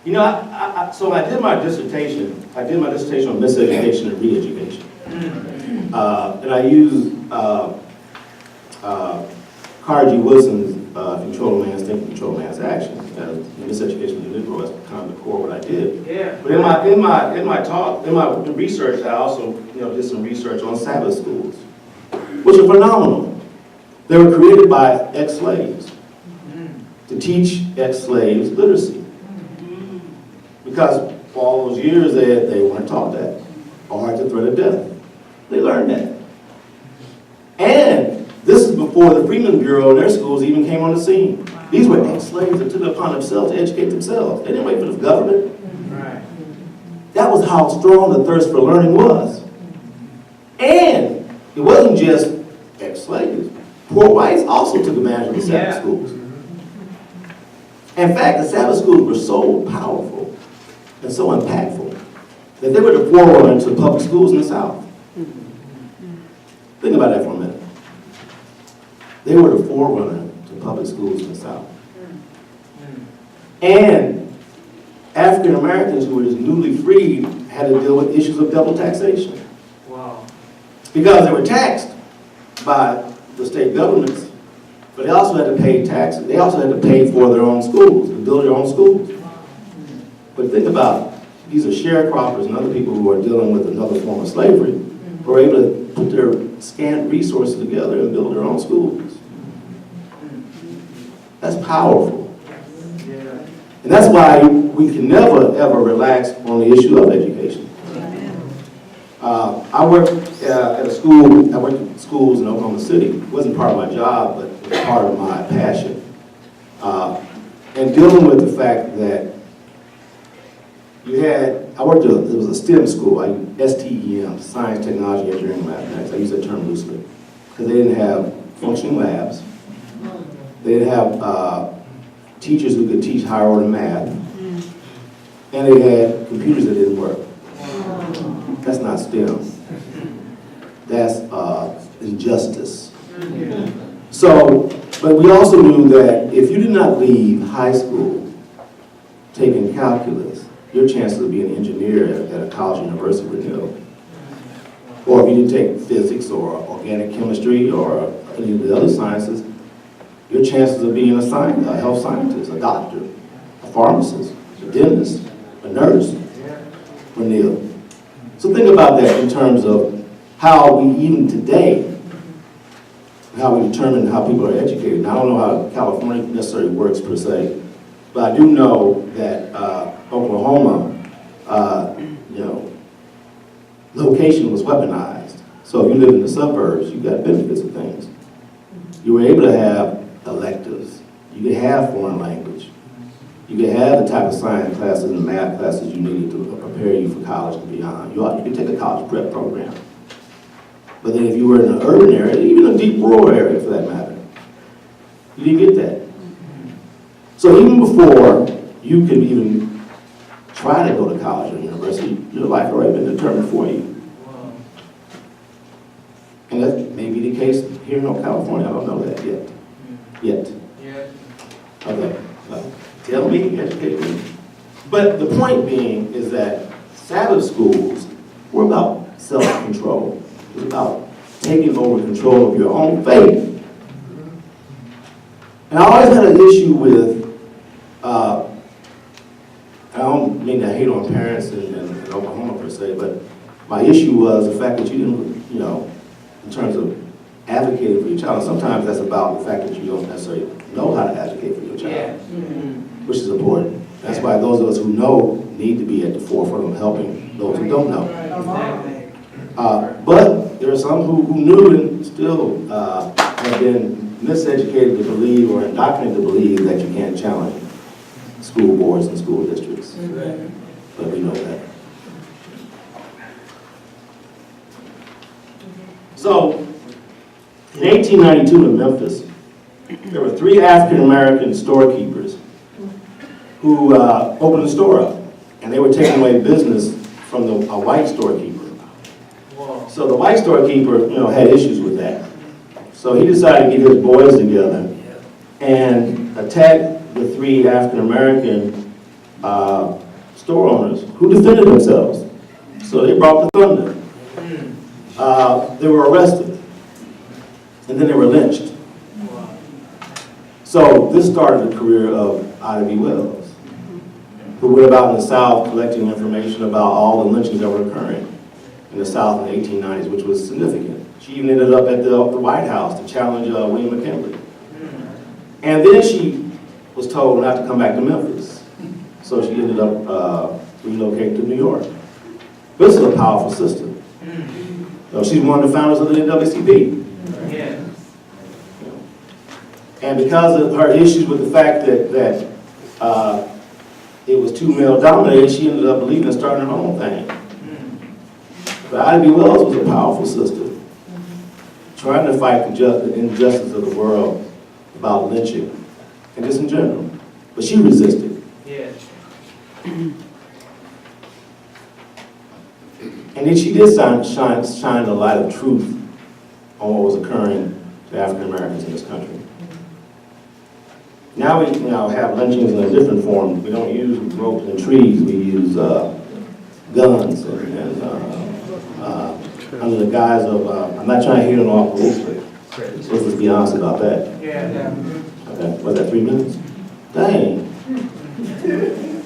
You know, so I did my dissertation. I did my dissertation on miseducation and re-education. And I used Carter G. Wilson's Control Man's Thinking, Control Man's Action. Miseducation of the Negro, that's kind of the core of what I did. Yeah. But in my talk, in my research, I also did some research on Sabbath schools, which are phenomenal. They were created by ex-slaves to teach ex-slaves literacy. Because for all those years they weren't taught that, or at the threat of death. They learned that. And this is before the Freedmen Bureau and their schools even came on the scene. These were ex-slaves that took it upon themselves to educate themselves. They didn't wait for the government. Right. That was how strong the thirst for learning was. And it wasn't just ex-slaves. Poor whites also took advantage of the Sabbath schools. In fact, the Sabbath schools were so powerful and so impactful that they were the forerunner to public schools in the South. Think about that for a minute. They were the forerunner to public schools in the South. And African Americans who were just newly freed had to deal with issues of double taxation. Wow. Because they were taxed by the state governments, but they also had to pay taxes. They also had to pay for their own schools, to build their own schools. But think about it. These are sharecroppers and other people who are dealing with another form of slavery, who are able to put their scant resources together and build their own schools. That's powerful. Yeah. And that's why we can never, ever relax on the issue of education. I worked at a school. I worked in schools in Oklahoma City. It wasn't part of my job, but it was part of my passion. And dealing with the fact that I worked at, it was a STEM school, STEM, Science, Technology, Engineering, Mathematics. I use that term loosely. Because they didn't have functioning labs. They didn't have teachers who could teach higher order math. And they had computers that didn't work. That's not STEM. That's injustice. So, but we also knew that if you did not leave high school taking calculus, your chances of being an engineer at a college or university were nil. Or if you didn't take physics or organic chemistry or any of the other sciences, your chances of being a health scientist, a doctor, a pharmacist, a dentist, a nurse were nil. So think about that in terms of how we, even today, how we determine how people are educated. Now, I don't know how California necessarily works per se, but I do know that Oklahoma, location was weaponized. So if you live in the suburbs, you got benefits of things. You were able to have electives. You could have foreign language. You could have the type of science classes and math classes you needed to prepare you for college and beyond. You could take a college prep program. But then if you were in an urban area, even a deep rural area for that matter, you didn't get that. So even before you could even try to go to college or university, your life had already been determined for you. And that may be the case here in California. I don't know that yet. Okay. Tell me, educate me. But the point being is that Sabbath schools were about self-control. It was about taking over control of your own faith. And I always had an issue with, I don't mean to hate on parents in Oklahoma per se, but my issue was the fact that you didn't, in terms of advocating for your child, sometimes that's about the fact that you don't necessarily know how to advocate for your child, which is important. That's why those of us who know need to be at the forefront of helping those who don't know. But there are some who knew and still have been miseducated to believe or indoctrinated to believe that you can't challenge school boards and school districts. But we know that. So, in 1892 in Memphis, there were 3 African-American storekeepers who opened a store up, and they were taking away business from a white storekeeper. So the white storekeeper, had issues with that. So he decided to get his boys together and attack the 3 African-American store owners who defended themselves. So they brought the thunder. They were arrested, and then they were lynched. So this started the career of Ida B. Wells, who went about in the South collecting information about all the lynchings that were occurring in the South in the 1890s, which was significant. She even ended up at the White House to challenge William McKinley. And then she was told not to come back to Memphis. So she ended up relocating to New York. This is a powerful sister. She's one of the founders of the NAACP. And because of her issues with the fact that it was too male-dominated, she ended up leaving and starting her own thing. But Ida B. Wells was a powerful sister, trying to fight the injustice of the world about lynching, and just in general. But she resisted. And then she did shine the light of truth on what was occurring to African Americans in this country. Now we have lynchings in a different form. We don't use ropes and trees. We use guns and under the guise of, I'm not trying to hate on all police, but let's be honest about that. Okay, was that 3 minutes? Dang.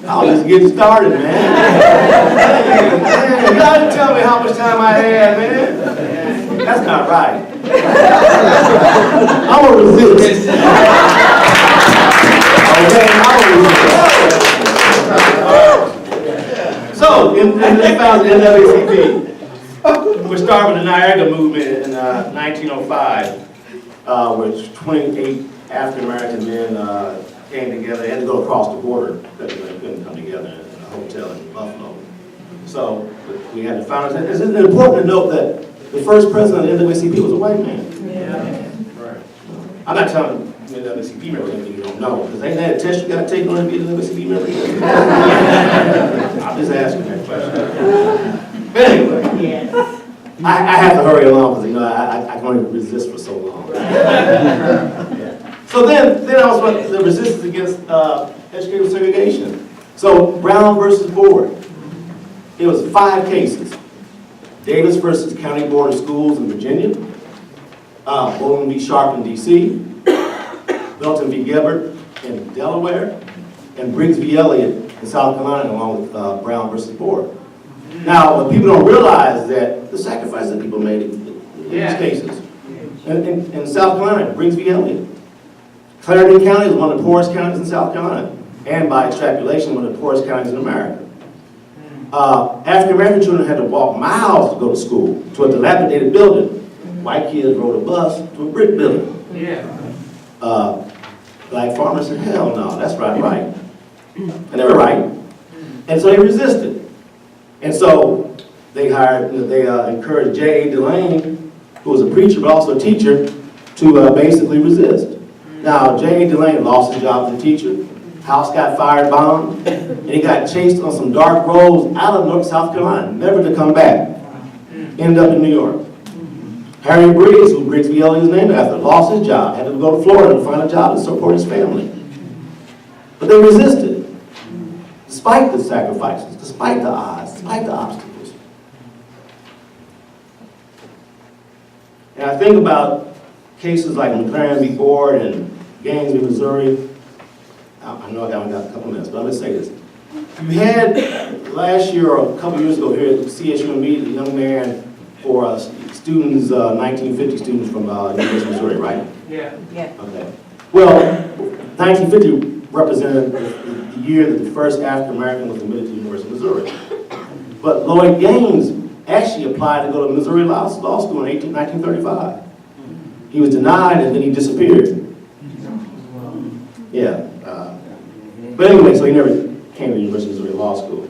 I was just getting started, man. You gotta tell me how much time I had, man. That's not right. I'm gonna resist. Okay, I'm gonna resist. So, in the founded NAACP, we started with the Niagara movement in 1905, where 28 African American men came together. They had to go across the border because they couldn't come together in a hotel in Buffalo. So we had the founders. It's important to note that the first president of the NAACP was a white man. Right. I'm not telling you the NAACP members anything you don't know, because ain't that a test you got to take in order to be an NAACP member? I'm just asking that question. But anyway, I have to hurry along because I can only resist for so long. So then I was about the resistance against educational segregation. So Brown versus Board. It was 5 cases. Davis versus County Board of Schools in Virginia. Bowling v. Sharp in D.C. Belton v. Gebert in Delaware. And Briggs v. Elliott in South Carolina, along with Brown versus Board. Now, what people don't realize is that the sacrifice that people made in these cases. In South Carolina, Briggs v. Elliott. Clarendon County is one of the poorest counties in South Carolina, and by extrapolation, one of the poorest counties in America. African American children had to walk miles to go to school, to a dilapidated building. White kids rode a bus to a brick building. Black farmers said, hell no, that's right. And they were right. And so they resisted. And so they encouraged J.A. Delane, who was a preacher but also a teacher, to basically resist. Now, J.A. Delane lost his job as a teacher. House got fired, bombed, and he got chased on some dark roads out of South Carolina, never to come back. Ended up in New York. Harriet Briggs, who Briggs v. Elliott is named after, lost his job, had to go to Florida to find a job to support his family. But they resisted, despite the sacrifices, despite the odds, despite the obstacles. And I think about cases like McLaren v. Board and Gaines v. Missouri. I know I only got a couple minutes, but I'm going to say this. You had last year or a couple years ago here at CSUMB, the young man for students, 1950 students from University of Missouri, right? Yeah. Okay. Well, 1950 represented the year that the first African American was admitted to the University of Missouri. But Lloyd Gaines actually applied to go to Missouri Law School in 1935. He was denied and then he disappeared. Yeah. But anyway, so he never came to the University of Missouri Law School.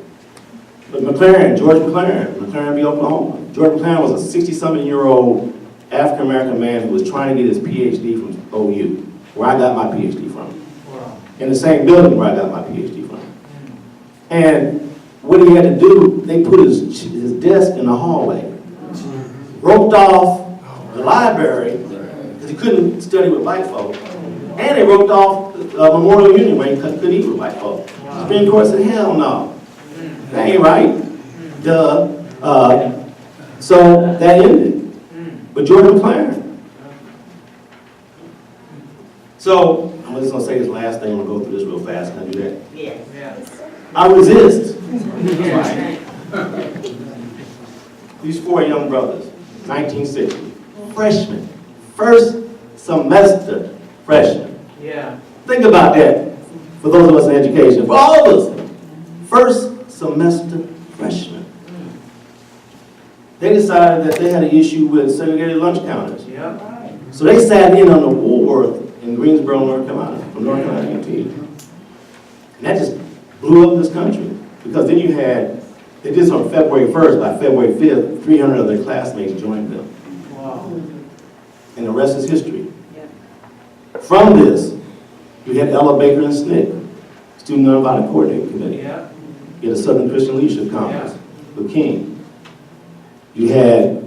But George McLaren v. Oklahoma. George McLaren was a 60-something-year-old African-American man who was trying to get his PhD from OU, where I got my PhD from. Wow. In the same building where I got my PhD from. And what he had to do, they put his desk in the hallway, roped off the library, because he couldn't study with white folk, and they roped off Memorial Union where he couldn't eat with white folk. The Supreme Court said, hell no, that ain't right. Duh. So that ended. But George McLaren. So, I'm just going to say this last thing. I'm going to go through this real fast. Can I do that? Yes. I resist. These 4 young brothers, 1960, freshmen, first semester freshmen. Yeah. Think about that for those of us in education. For all of us, first semester freshmen. They decided that they had an issue with segregated lunch counters. Yeah. So they sat in on the Woolworth in Greensboro, North Carolina, from North Carolina UT. And that just blew up this country. Because then you had, they did this on February 1st, by February 5th, 300 of their classmates joined them. Wow. And the rest is history. From this, you had Ella Baker and SNCC, Student Nonviolent Coordinating Committee. Yeah. You had the Southern Christian Leadership Conference with King. You had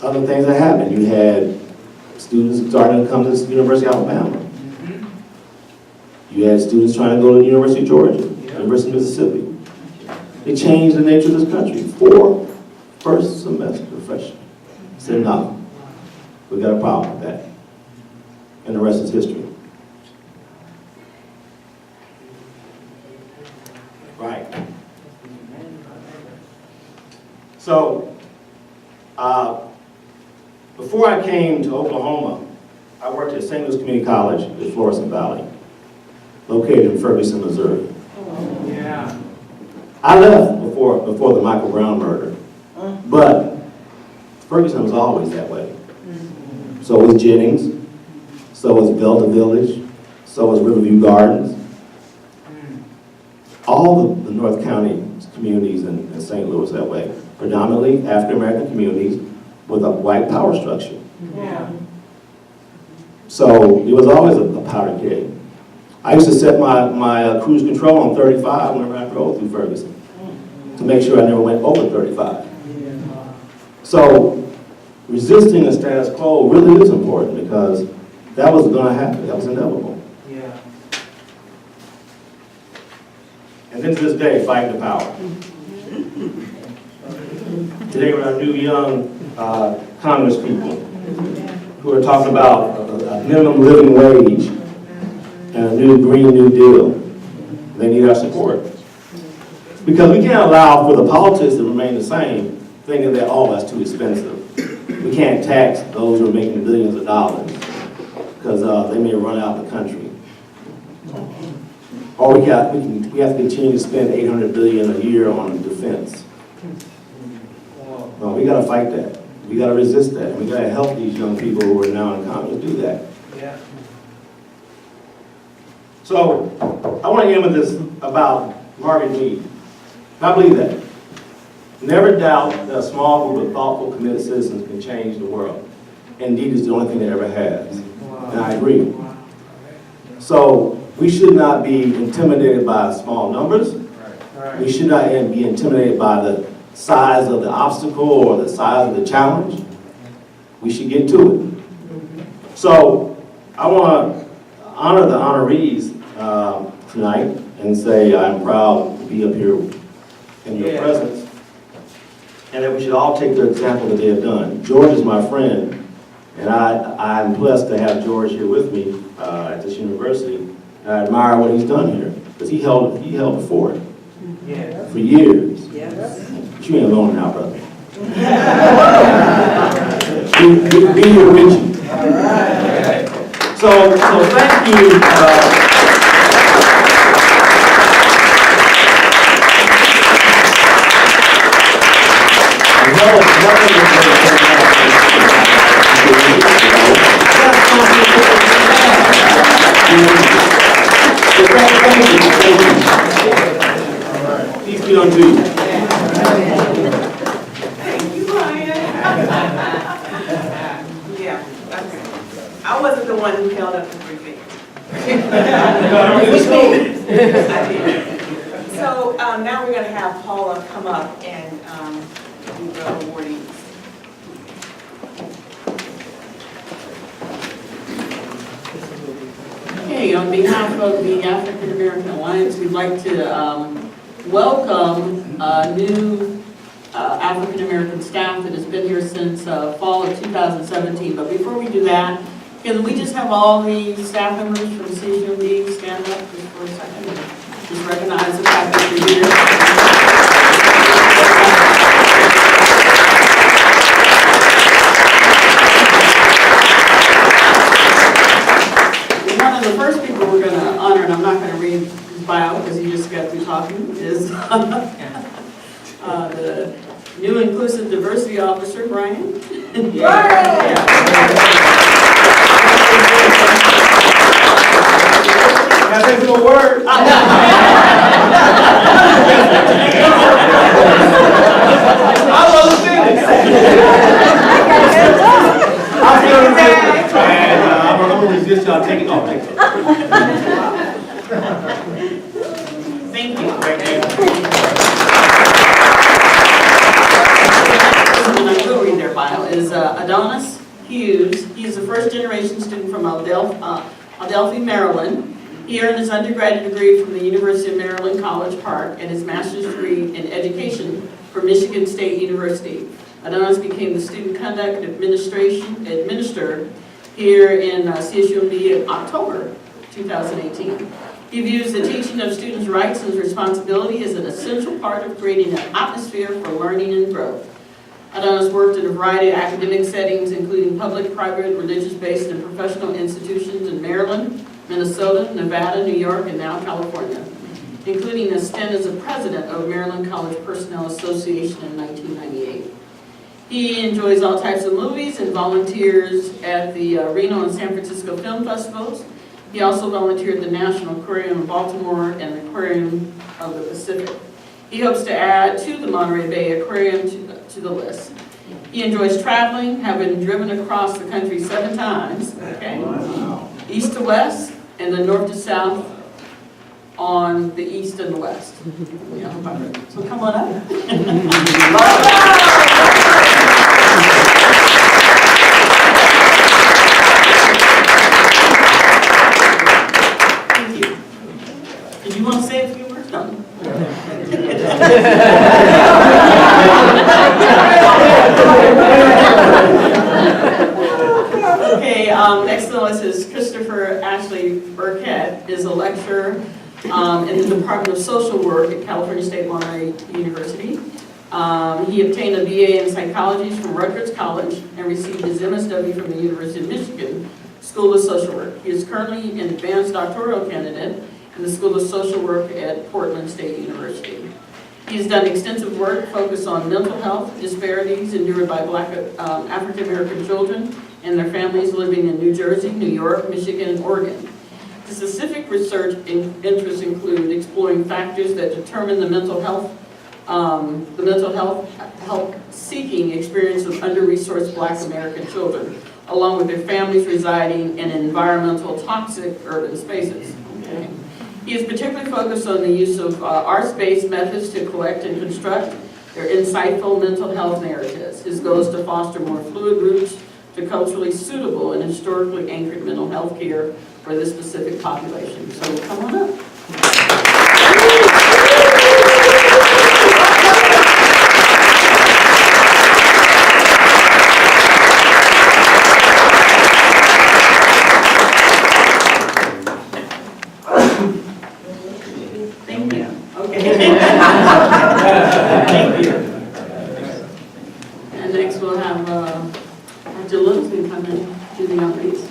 other things that happened. You had students starting to come to the University of Alabama. You had students trying to go to the University of Georgia, University of Mississippi. They changed the nature of this country. 4 first semester freshmen said, no, we got a problem with that. And the rest is history. Right. So, before I came to Oklahoma, I worked at St. Louis Community College in Florissant Valley, located in Ferguson, Missouri. Yeah. I left before the Michael Brown murder, but Ferguson was always that way. So was Jennings, so was Delta Village, so was Riverview Gardens. All the North County communities in St. Louis that way, predominantly African American communities with a white power structure. Yeah. So it was always a powder keg. I used to set my cruise control on 35 whenever I drove through Ferguson to make sure I never went over 35. So resisting the status quo really is important because that was going to happen. That was inevitable. Yeah. And then to this day, fighting the power. Today, with our new young Congress people who are talking about a minimum living wage and a new Green New Deal, they need our support. Because we can't allow for the politics to remain the same, thinking that, oh, that's too expensive. We can't tax those who are making billions of dollars because they may run out of the country. Or we have to continue to spend $800 billion a year on defense. No, we got to fight that. We got to resist that. We got to help these young people who are now in Congress do that. Yeah. So I want to end with this about Margaret Mead. I believe that. Never doubt that a small group of thoughtful, committed citizens can change the world. Indeed, it's the only thing that ever has. And I agree. So we should not be intimidated by small numbers. We should not be intimidated by the size of the obstacle or the size of the challenge. We should get to it. So I want to honor the honorees tonight and say I'm proud to be up here in your presence, and that we should all take the example that they have done. George is my friend, and I'm blessed to have George here with me at this university. And I admire what he's done here, because he held the fort for years. But you ain't alone now, brother. be here with you. So thank you. Peace be unto you. Thank you, Ryan. Yeah, okay. I wasn't the one who held up the briefing. It was me. I did. So now we're going to have Paula come up and do the awarding. Okay, on behalf of the African American Alliance, we'd like to welcome new African American staff that has been here since fall of 2017. But before we do that, can we just have all the staff members from CSUMB stand up just for a second and just recognize the fact that you're here. One of the first people we're going to honor, and I'm not going to read his bio because he just got through talking, is the new Inclusive Diversity Officer, Brian. Can I say a word? I wasn't finished. I'm going to resist y'all taking off. Thank you. And I will read their bio. Is Adonis Hughes. He's a first-generation student from Adelphi, Maryland. He earned his undergraduate degree from the University of Maryland College Park and his master's degree in education from Michigan State University. Adonis became the student conduct administrator here in CSUMB in October 2018. He views the teaching of students' rights and responsibility as an essential part of creating an atmosphere for learning and growth. Adonis worked in a variety of academic settings, including public, private, religious-based, and professional institutions in Maryland, Minnesota, Nevada, New York, and now California, including a stint as the president of Maryland College Personnel Association in 1998. He enjoys all types of movies and volunteers at the Reno and San Francisco Film Festivals. He also volunteered at the National Aquarium in Baltimore and the Aquarium of the Pacific. He hopes to add to the Monterey Bay Aquarium to the list. He enjoys traveling, having driven across the country 7 times, okay? East to west, and then north to south on the east and the west. Yeah, so come on up. Okay, next on the list is Christopher Ashley Burkett, is a lecturer in the Department of Social Work at California State Monterey University. He obtained a BA in psychology from Rutgers College and received his MSW from the University of Michigan School of Social Work. He is currently an advanced doctoral candidate in the School of Social Work at Portland State University. He has done extensive work focused on mental health disparities endured by Black African American children and their families living in New Jersey, New York, Michigan, and Oregon. The specific research interests include exploring factors that determine the mental health help-seeking experience of under-resourced Black American children, along with their families residing in environmental toxic urban spaces. Okay. He is particularly focused on the use of arts-based methods to collect and construct their insightful mental health narratives. His goal is to foster more fluid routes to culturally suitable and historically anchored mental health care for this specific population. So come on up. Thank you. Okay. Thank you. And next we'll have Dr. Littleton come in to the outreach.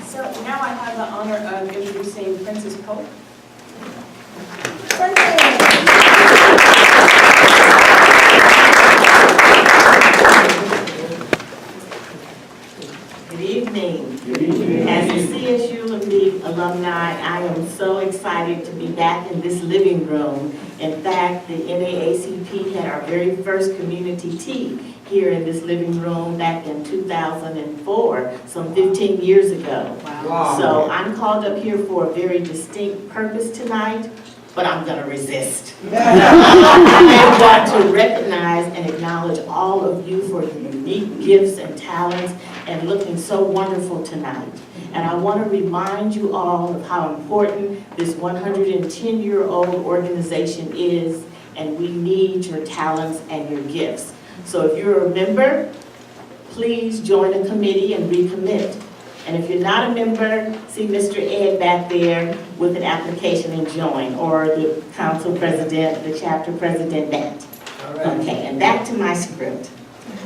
So now I have the honor of introducing Princess Pope. Good evening. As a CSUMB alumni, I am so excited to be back in this living room. In fact, the NAACP had our very first community tea here in this living room back in 2004, some 15 years ago. Wow. So I'm called up here for a very distinct purpose tonight, but I'm going to resist. I want to recognize and acknowledge all of you for your unique gifts and talents and looking so wonderful tonight. And I want to remind you all of how important this 110-year-old organization is, and we need your talents and your gifts. So if you're a member, please join a committee and recommit. And if you're not a member, see Mr. Ed back there with an application and join, or the council president, the chapter president, that. Okay, and back to my script.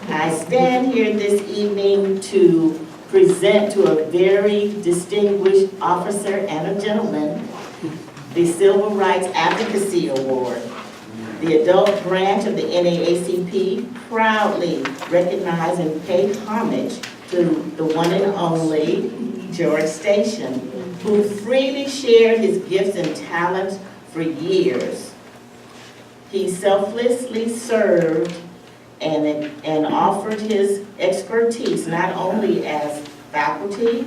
I stand here this evening to present to a very distinguished officer and a gentleman the Civil Rights Advocacy Award. The adult branch of the NAACP proudly recognize and pay homage to the one and only George Station, who freely shared his gifts and talents for years. He selflessly served and offered his expertise not only as faculty,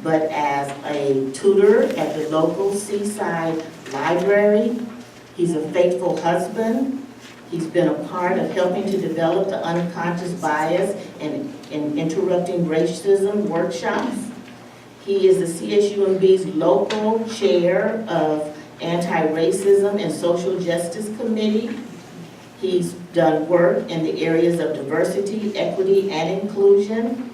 but as a tutor at the local Seaside library. He's a faithful husband. He's been a part of helping to develop the unconscious bias and interrupting racism workshops. He is the CSUMB's local chair of Anti-Racism and Social Justice Committee. He's done work in the areas of diversity, equity, and inclusion.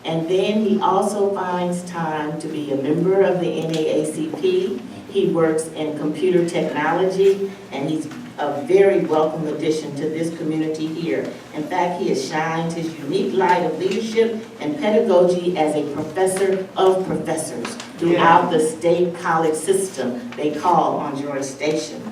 And then he also finds time to be a member of the NAACP. He works in computer technology, and he's a very welcome addition to this community here. In fact, he has shined his unique light of leadership and pedagogy as a professor of professors throughout the state college system they call on George Station.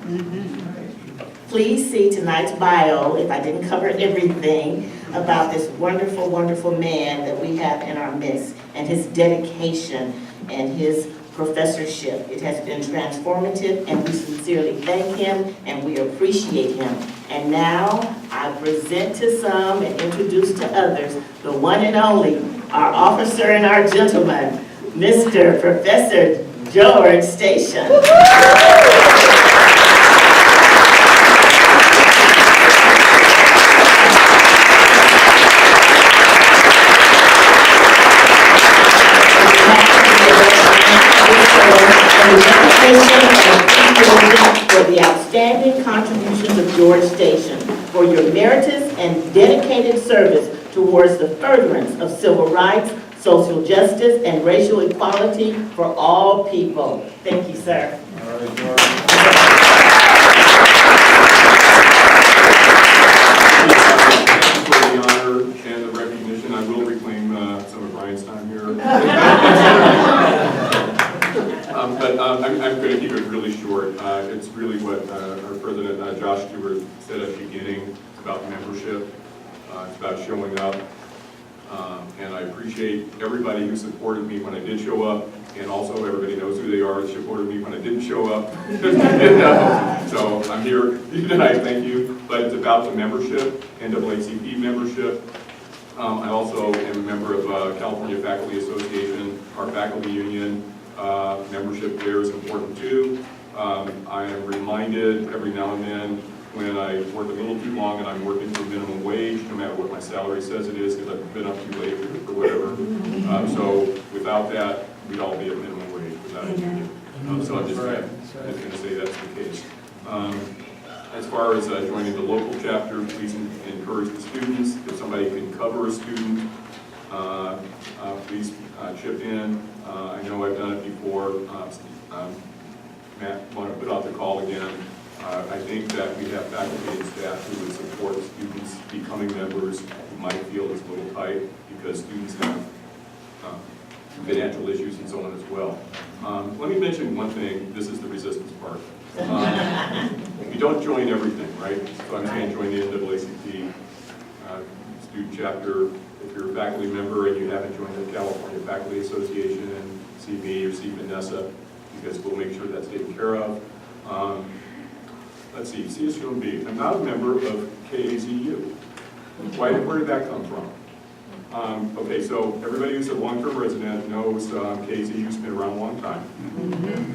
Please see tonight's bio, if I didn't cover everything, about this wonderful, wonderful man that we have in our midst and his dedication and his professorship. It has been transformative, and we sincerely thank him and we appreciate him. And now I present to some and introduce to others the one and only, our officer and our gentleman, Mr. Professor George Station. for your meritorious and dedicated service towards the furtherance of civil rights, social justice, and racial equality for all people. Thank you, sir. All right, George. For the honor and the recognition, I will reclaim some of Brian's time here. But I'm going to keep it really short. It's really what our President Josh Stewart said at the beginning about membership. It's about showing up. And I appreciate everybody who supported me when I did show up, and also everybody knows who they are that supported me when I didn't show up. So I'm here tonight, thank you. But it's about the membership, NAACP membership. I also am a member of California Faculty Association, our faculty union. Membership there is important too. I am reminded every now and then when I work a little too long and I'm working for minimum wage, no matter what my salary says it is, because I've been up too late or whatever. So without that, we'd all be at minimum wage without a union. So I'm just going to say that's the case. As far as joining the local chapter, please encourage the students. If somebody can cover a student, please chip in. I know I've done it before. Matt, want to put out the call again. I think that we have faculty and staff who would support students becoming members who might feel it's a little tight because students have financial issues and so on as well. Let me mention one thing. This is the resistance part. You don't join everything, right? So I'm saying join the NAACP student chapter. If you're a faculty member and you haven't joined the California Faculty Association, and see me or see Vanessa, because we'll make sure that's taken care of. Let's see, CSUMB. I'm not a member of KAZU. Where did that come from? Okay, so everybody who's a long-term resident knows KAZU's been around a long time.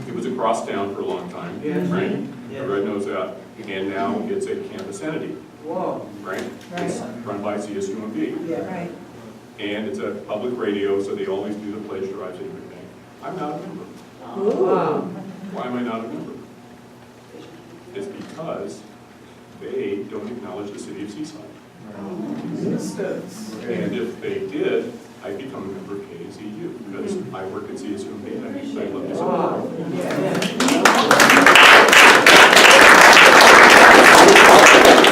It was across town for a long time, right? Everybody knows that. And now it's a campus entity. Whoa. Right? It's run by CSUMB. Yeah. Right. And it's a public radio, so they always do the pledge drives and everything. I'm not a member. Wow. Why am I not a member? It's because they don't acknowledge the city of Seaside. And if they did, I'd become a member of KAZU because I work at CSUMB and I love this. I'm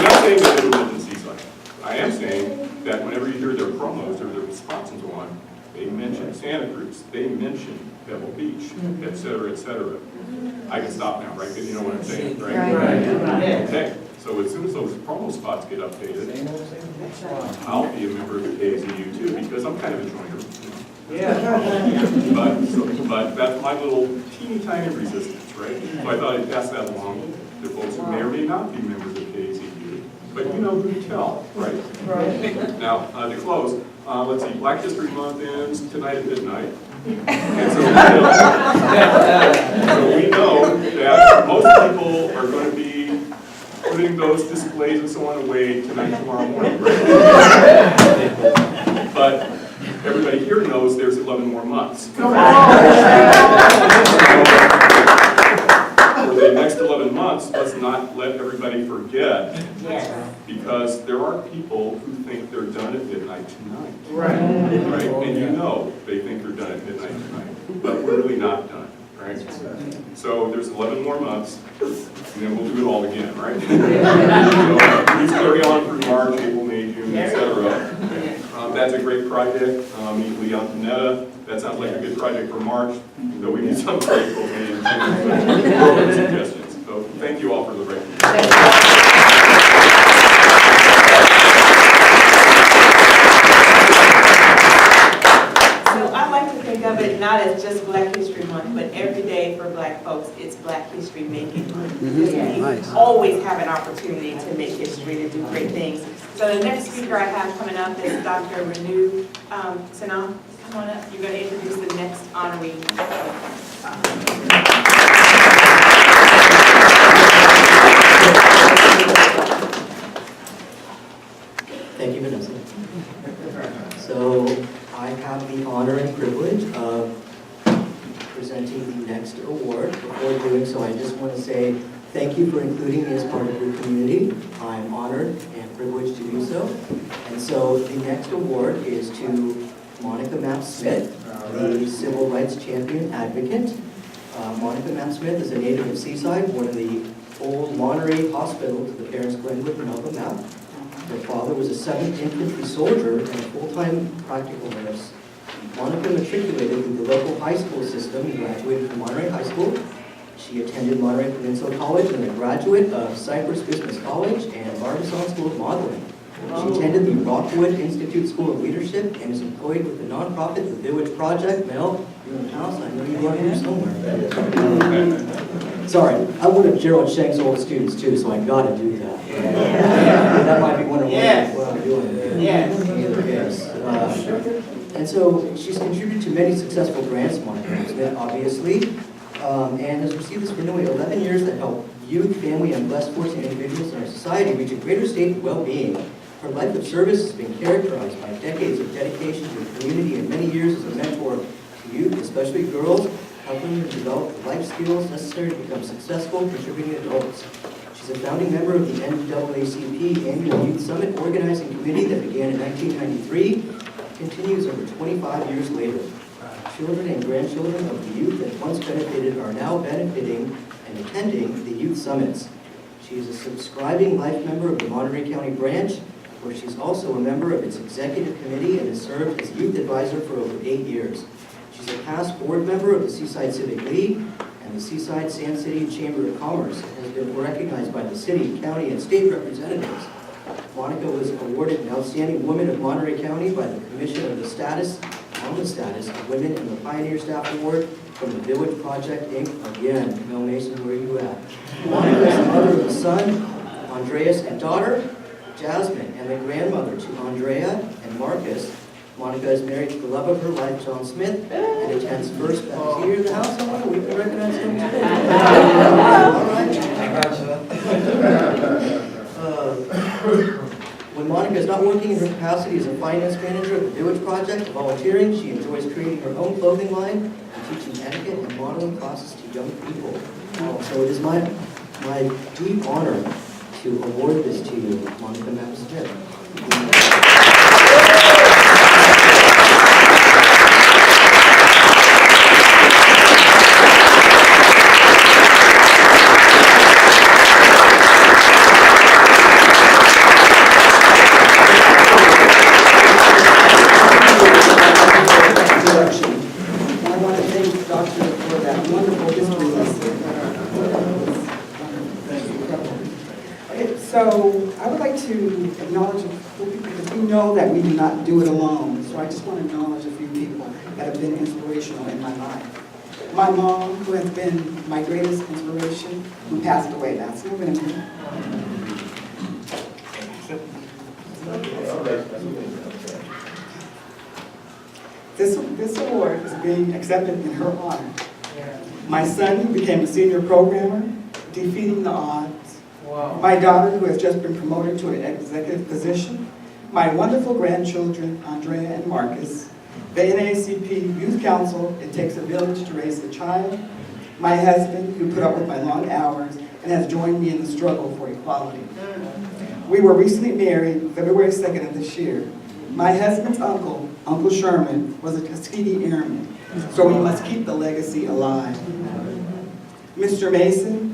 not saying that they don't live in Seaside. I am saying that whenever you hear their promos or their spots and so on, they mention Santa Cruz, they mention Pebble Beach, et cetera, et cetera. I can stop now, right? Because you know what I'm saying, right? Right. Okay. So as soon as those promo spots get updated, I'll be a member of the KZU too, because I'm kind of a joiner. But that's my little teeny tiny resistance, right? So I thought I'd pass that along to folks who may or may not be members of KZU. But you know who to tell, right? Now, to close, let's see, Black History Month ends tonight at midnight. And so we know that most people are going to be putting those displays and so on away tonight, tomorrow morning, right? But everybody here knows there's 11 more months. For the next 11 months, let's not let everybody forget, because there are people who think they're done at midnight tonight. Right? And you know they think they're done at midnight tonight, but we're really not done, right? So there's 11 more months, and then we'll do it all again, right? So please carry on through March, April, May, June, etc. That's a great project. Meet with Antonetta. That sounds like a good project for March, though we need some for April, May, and June suggestions. So thank you all for the recognition. Of it not as just Black History Month, but every day for Black folks, it's Black History Making Month. We always have an opportunity to make history, to do great things. So the next speaker I have coming up is Dr. Ranu. Sinha, come on up. You're going to introduce the next honoree. Thank you, Vanessa. So I have the honor and privilege of presenting the next award. Before doing so, I just want to say Thank you for including me as part of your community. I'm honored and privileged to do so. And so the next award is to Monica Mapp Smith, the Civil Rights Champion Advocate. Monica Mapp Smith is a native of Seaside, one of the old Monterey hospital to the parents Glenwood and Malcolm Mapp. Her father was a 7th Infantry soldier and a full-time practical nurse. Monica matriculated in the local high school system and graduated from Monterey High School. She attended Monterey Peninsula College and a graduate of Cypress Business College and Barbizon School of Modeling. She attended the Rockwood Institute School of Leadership and is employed with the nonprofit The VIII Project. Mel, you're in the house, I know you are here somewhere. Sorry, I'm one of Gerald Schenk's old students too, so I gotta do that. That might be one of what I'm doing. Yes. Yes. And so she's contributed to many successful grants, Monica Smith, obviously, and has received this for nearly 11 years that help youth, family, and less fortunate individuals in our society reach a greater state of well-being. Her life of service has been characterized by decades of dedication to the community and many years as a mentor to youth, especially girls, helping them develop the life skills necessary to become successful, contributing adults. She's a founding member of the NAACP Annual Youth Summit Organizing Committee that began in 1993, continues over 25 years later. Children and grandchildren of the youth that once benefited are now benefiting and attending the youth summits. She is a subscribing life member of the Monterey County branch, where she's also a member of its executive committee and has served as youth advisor for over 8 years. She's a past board member of the Seaside Civic League and the Seaside Sand City Chamber of Commerce, and has been recognized by the city, county, and state representatives. Monica was awarded an Outstanding Woman of Monterey County by the Commission on the Status of Women in the Pioneer Staff Award from the VIII Project, Inc. Again, Mel Mason, where are you at? Monica is the mother of a son, Andreas, and daughter, Jasmine, and the grandmother to Andrea and Marcus. Monica is married to the love of her life, John Smith, and attends First Baptist. Here in the house, someone we can recognize him today. All right. When Monica is not working in her capacity as a finance manager of the VIII Project, volunteering, she enjoys creating her own clothing line and teaching etiquette and modeling classes to young people. So it is my deep honor to award this to you, Monica Mapp Smith. So I would like to acknowledge a few people, because we know that we do not do it alone. So I just want to acknowledge a few people that have been inspirational in my life. My mom, who has been my greatest inspiration, who passed away last November. This award is being accepted in her honor. My son, who became a senior programmer, defeating the odds. Wow. My daughter, who has just been promoted to an executive position. My wonderful grandchildren, Andrea and Marcus. The NAACP Youth Council, It Takes a Village to Raise a Child. My husband, who put up with my long hours and has joined me in the struggle for equality. We were recently married February 2nd of this year. My husband's uncle, Uncle Sherman, was a Tuskegee Airman, so we must keep the legacy alive. Mr. Mason,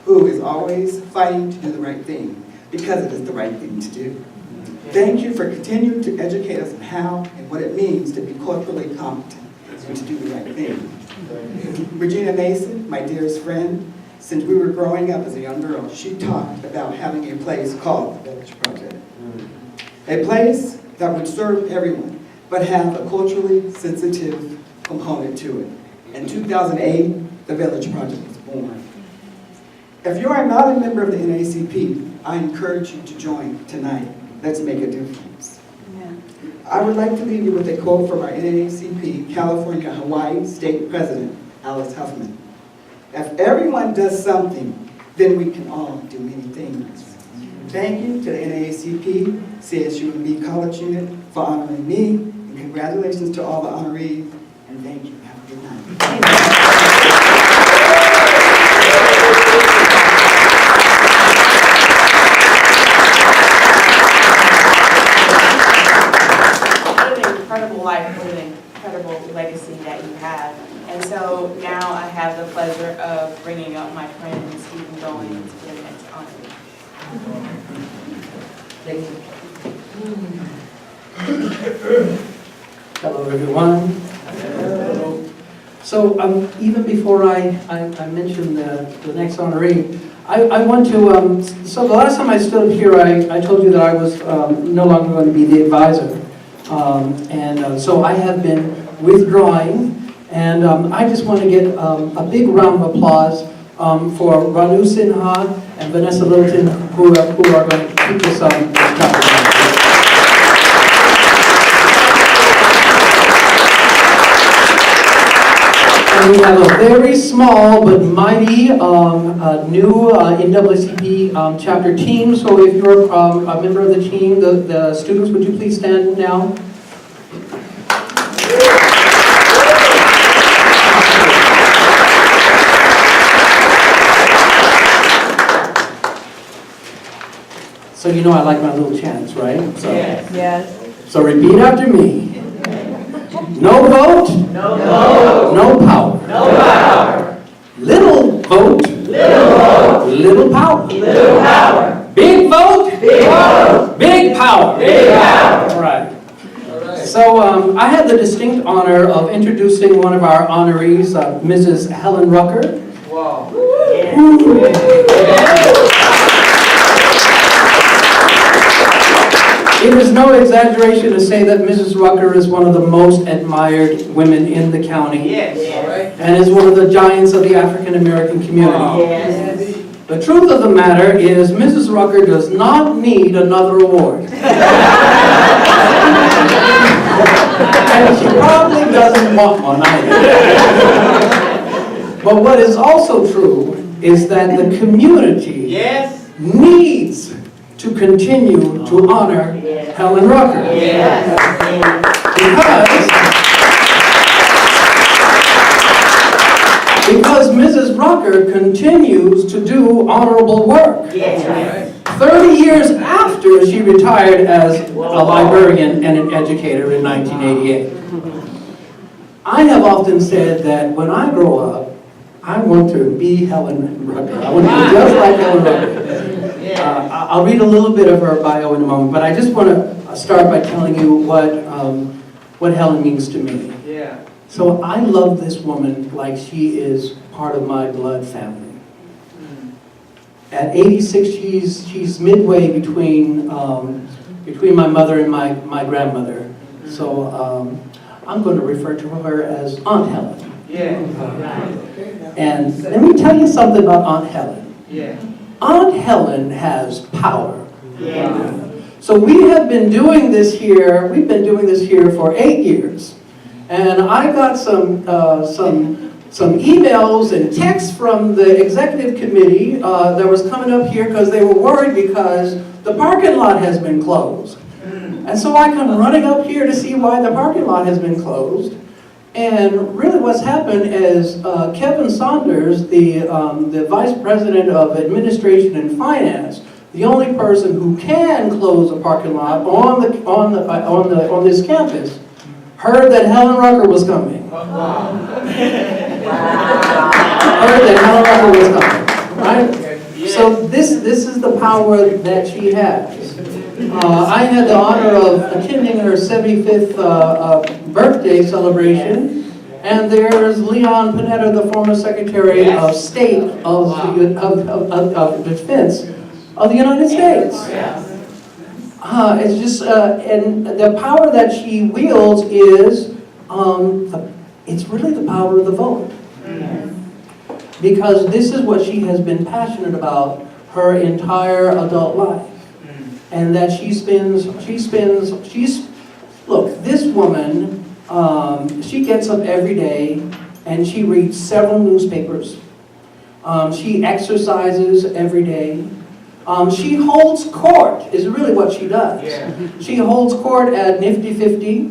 who is always fighting to do the right thing, because it is the right thing to do. Thank you for continuing to educate us on how and what it means to be culturally competent and to do the right thing. Regina Mason, my dearest friend, since we were growing up as a young girl, she talked about having a place called the Village Project. A place that would serve everyone, but have a culturally sensitive component to it. In 2008, the Village Project was born. If you are not a member of the NAACP, I encourage you to join tonight. Let's make a difference. Yeah. I would like to leave you with a quote from our NAACP California Hawaii State President, Alice Huffman. If everyone does something, then we can all do many things. Thank you to the NAACP, CSUMB College Unit for honoring me, and congratulations to all the honorees, and thank you. Have a good night. incredible life, what an incredible legacy that you have. And so now I have the pleasure of bringing up my friend Stephen Goins for the next honoree. Thank you. Hello, everyone. So even before I mention the next honoree, I want to, so the last time I stood here, I told you that I was no longer going to be the advisor. So I have been withdrawing, and I just want to get a big round of applause for Ranu, Sinha, and Vanessa Littleton, who are going to keep this topic. And we have a very small but mighty new NAACP chapter team. So if you're a member of the team, the students, would you please stand now? So you know I like my little chants, right? So, Yes. So repeat after me. No vote. No vote. No power. No power. Little vote. Little vote. Little power. Little power. Big vote. Big vote. Big power. Big power. All right. So I had the distinct honor of introducing one of our honorees, Mrs. Helen Rucker. Wow. It is no exaggeration to say that Mrs. Rucker is one of the most admired women in the county. Yes. And is one of the giants of the African American community. Yes. The truth of the matter is Mrs. Rucker does not need another award. And she probably doesn't want one either. But what is also true is that the community needs to continue to honor Helen Rucker. Because Mrs. Rucker continues to do honorable work. 30 years after she retired as a librarian and an educator in 1988. I have often said that when I grow up, I want to be Helen Rucker. I want to be just like Helen Rucker. I'll read a little bit of her bio in a moment, but I just want to start by telling you what Helen means to me. So I love this woman like she is part of my blood family. At 86, she's midway between my mother and my grandmother. So I'm going to refer to her as Aunt Helen. And let me tell you something about Aunt Helen. Aunt Helen has power. So we have been doing this here. We've been doing this here for 8 years. And I got some emails and texts from the executive committee that was coming up here because they were worried because the parking lot has been closed. And so I come running up here to see why the parking lot has been closed. And really what's happened is Kevin Saunders, the Vice President of Administration and Finance, the only person who can close a parking lot on this campus, heard that Helen Rucker was coming. Heard that Helen Rucker was coming, right? So this is the power that she has. I had the honor of attending her 75th birthday celebration, and there's Leon Panetta, the former Secretary of State of Defense of the United States. It's just, and the power that she wields is, it's really the power of the vote. Because this is what she has been passionate about her entire adult life. And that look, this woman, she gets up every day and she reads several newspapers. She exercises every day. She holds court, is really what she does. She holds court at Nifty 50.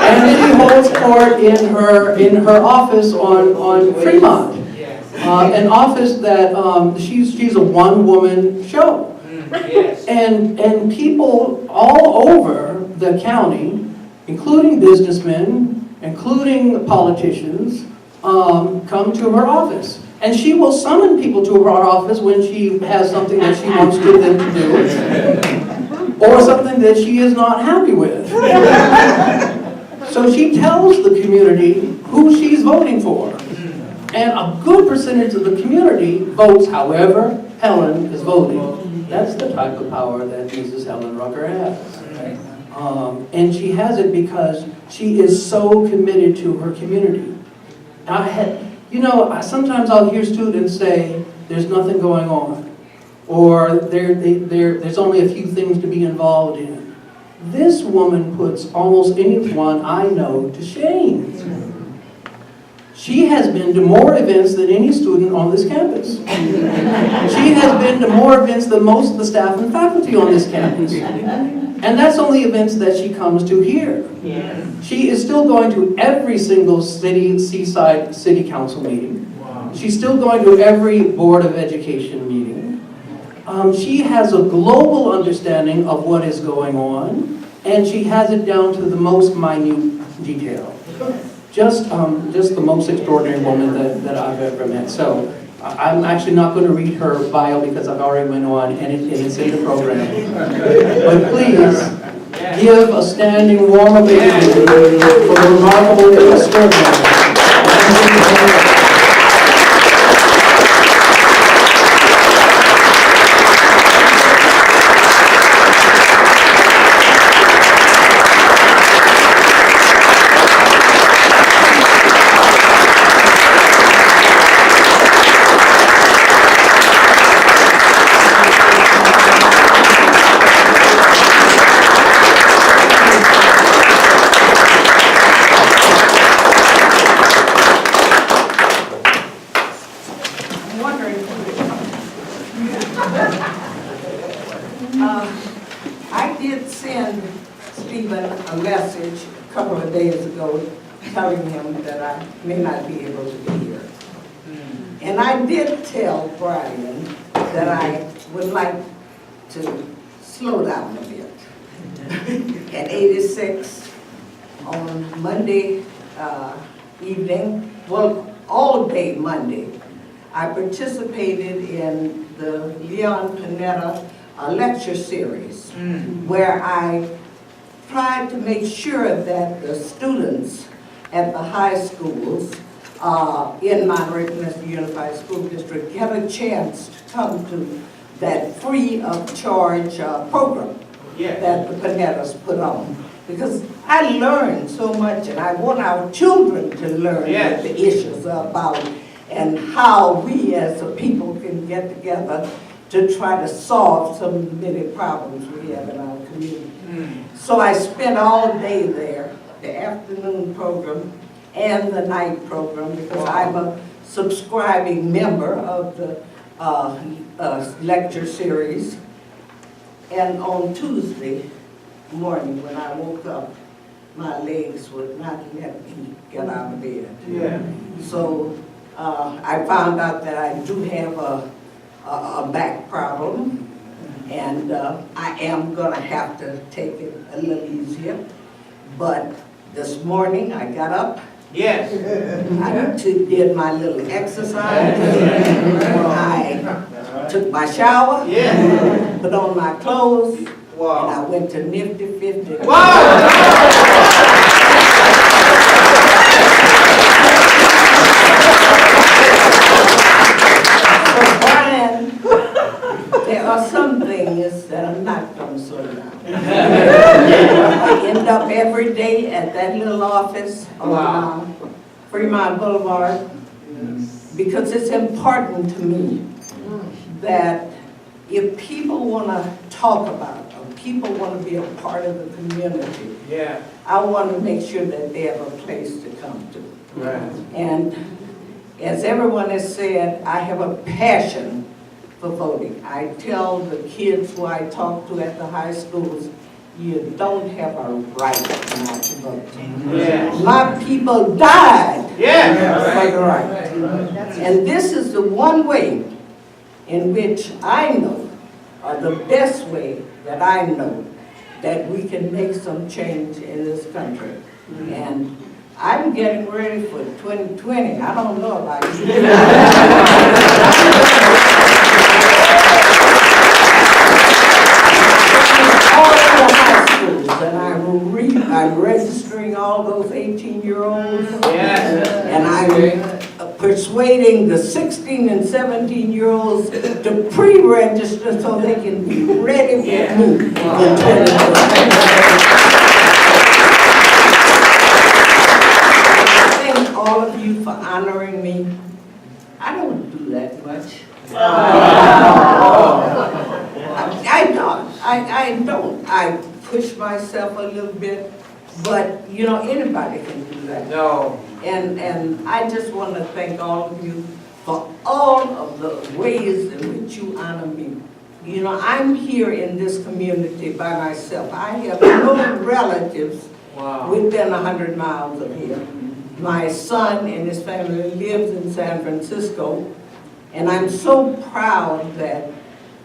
And she holds court in her office on Fremont. An office that, she's a one-woman show. Yes. And people all over the county, including businessmen, including politicians, come to her office. And she will summon people to her office when she has something that she wants them to do, or something that she is not happy with. So she tells the community who she's voting for. And a good percentage of the community votes however Helen is voting. That's the type of power that Mrs. Helen Rucker has. And she has it because she is so committed to her community. Sometimes I'll hear students say, there's nothing going on, or there's only a few things to be involved in. This woman puts almost anyone I know to shame. She has been to more events than any student on this campus. She has been to more events than most of the staff and faculty on this campus. And that's only events that she comes to here. Yes. She is still going to every single Seaside City Council meeting. Wow. She's still going to every Board of Education meeting. She has a global understanding of what is going on, and she has it down to the most minute detail. Just the most extraordinary woman that I've ever met. So I'm actually not going to read her bio because I've already went on and it's in the program. But please give a standing warm ovation for the remarkable and extraordinary. I did send Stephen a message a couple of days ago telling him that I may not be able to be here. And I did tell Brian that I would like to slow down a bit. At 86 on Monday evening, well, all day Monday, I participated in the Leon Panetta lecture series, where I tried to make sure that the students at the high schools in Monterey Peninsula Unified School District get a chance to come to that free of charge program that the Panettas put on. Because I learned so much, and I want our children to learn what the issues are about and how we as a people can get together to try to solve some many problems we have in our community. So I spent all day there, the afternoon program and the night program, because I'm a subscribing member of the lecture series. And on Tuesday morning when I woke up, my legs would not let me get out of bed. So I found out that I do have a back problem, and I am gonna have to take it a little easier. But this morning I got up. I did my little exercise. I took my shower. Put on my clothes. And I went to Nifty 50. There are some things that are not going to slow down. I end up every day at that little office on Fremont Boulevard because it's important to me that if people want to talk about it, or people want to be a part of the community, I want to make sure that they have a place to come to. And as everyone has said, I have a passion for voting. I tell the kids who I talk to at the high schools you don't have a right not to vote. Yes. My people died Yes. for the right. And this is the one way in which I know, or the best way that I know, that we can make some change in this country. And I'm getting ready for 2020. I don't know about you. All the high schools, and I'm registering all those 18-year-olds. Yes. And I'm persuading the 16 and 17-year-olds to pre-register so they can be ready for me in 2020. Thank all of you for honoring me. I don't do that much. I don't. I push myself a little bit, but you know, anybody can do that. No. And I just want to thank all of you for all of the ways in which you honor me. You know, I'm here in this community by myself. I have no relatives within 100 miles of here. My son and his family lives in San Francisco, and I'm so proud that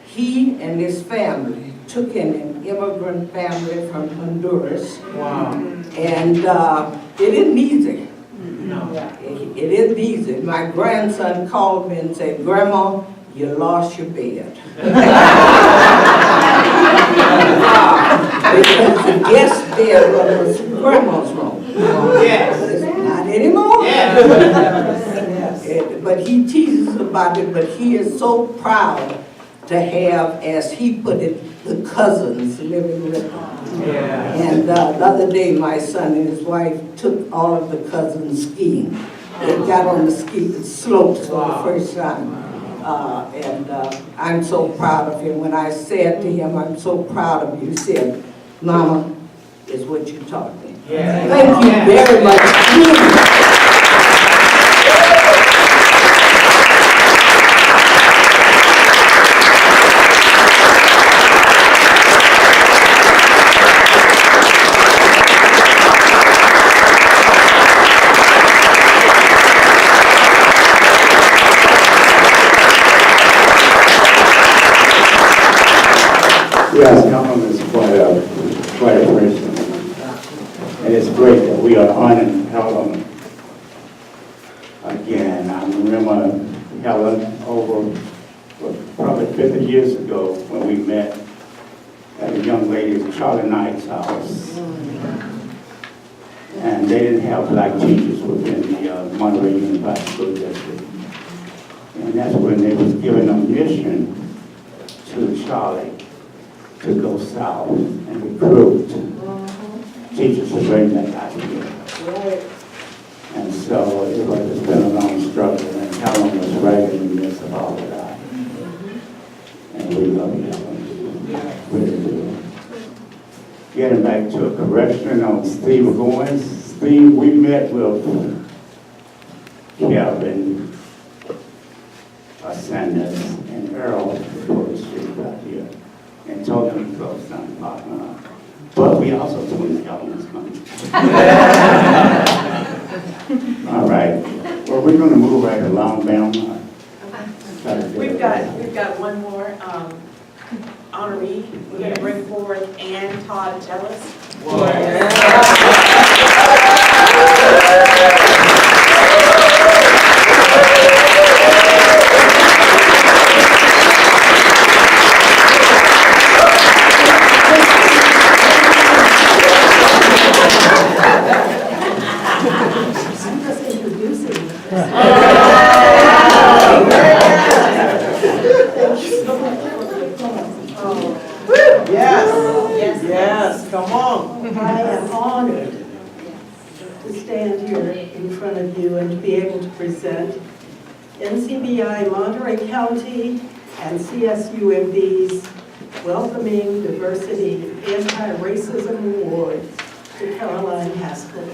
he and his family took in an immigrant family from Honduras. Wow. And it isn't easy. No. It isn't easy. My grandson called me and said, "Grandma, you lost your bed." Because the guest bedroom was Grandma's room. Yes. Not anymore. Yes. But he teases about it, but he is so proud to have, as he put it, the cousins living with him. Yeah. And the other day, my son and his wife took all of the cousins skiing. They got on the ski slopes for the first time. I'm so proud of him. When I said to him, "I'm so proud of you," he said, "Mama, is what you taught me." Yeah. Thank you very much. Yes, Helen is quite a person. And it's great that we are honoring Helen again. I remember Helen over probably 50 years ago when we met at a young lady's Charlie Knight's house. And they didn't have black teachers within the Monterey Unified School District. And that's when they was given a mission to Charlie to go south and recruit teachers to bring that out here. And so it's been a long struggle, and Helen was right in the midst of all of that. And we love Helen. Really do. Getting back to a correction on Steve Goins. Steve, we met with Kevin Sanders and Earl before the street out here, and told them to close down the parking lot. But we also told them the government's money. All right. Well, we're going to move right along, ma'am. We've got one more honoree. We're going to bring forward Todd Jealous. Yes, come on. I am honored to stand here in front of you and to be able to present NCBI Monterey County and CSUMB's Welcoming Diversity Anti-Racism Award to Caroline Haskell.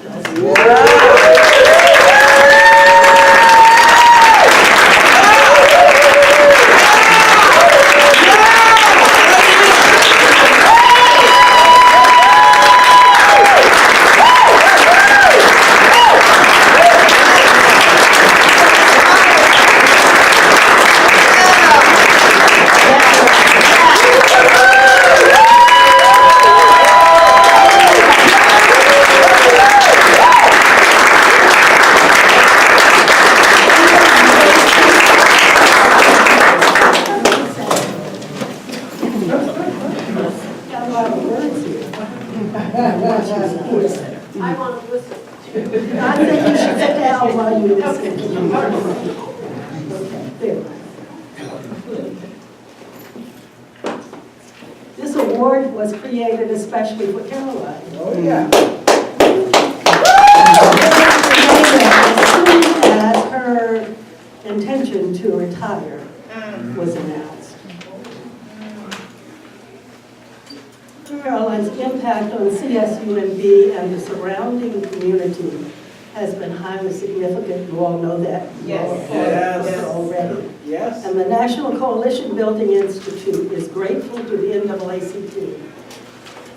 a lot of words here. I want to listen. I think you should sit down while you listen. Okay, there. This award was created especially for Caroline. Oh, yeah. As soon as her intention to retire was announced. Caroline's impact on CSUMB and the surrounding community has been highly significant. You all know that. Yes. Already. Yes. And the National Coalition Building Institute is grateful to the NAACP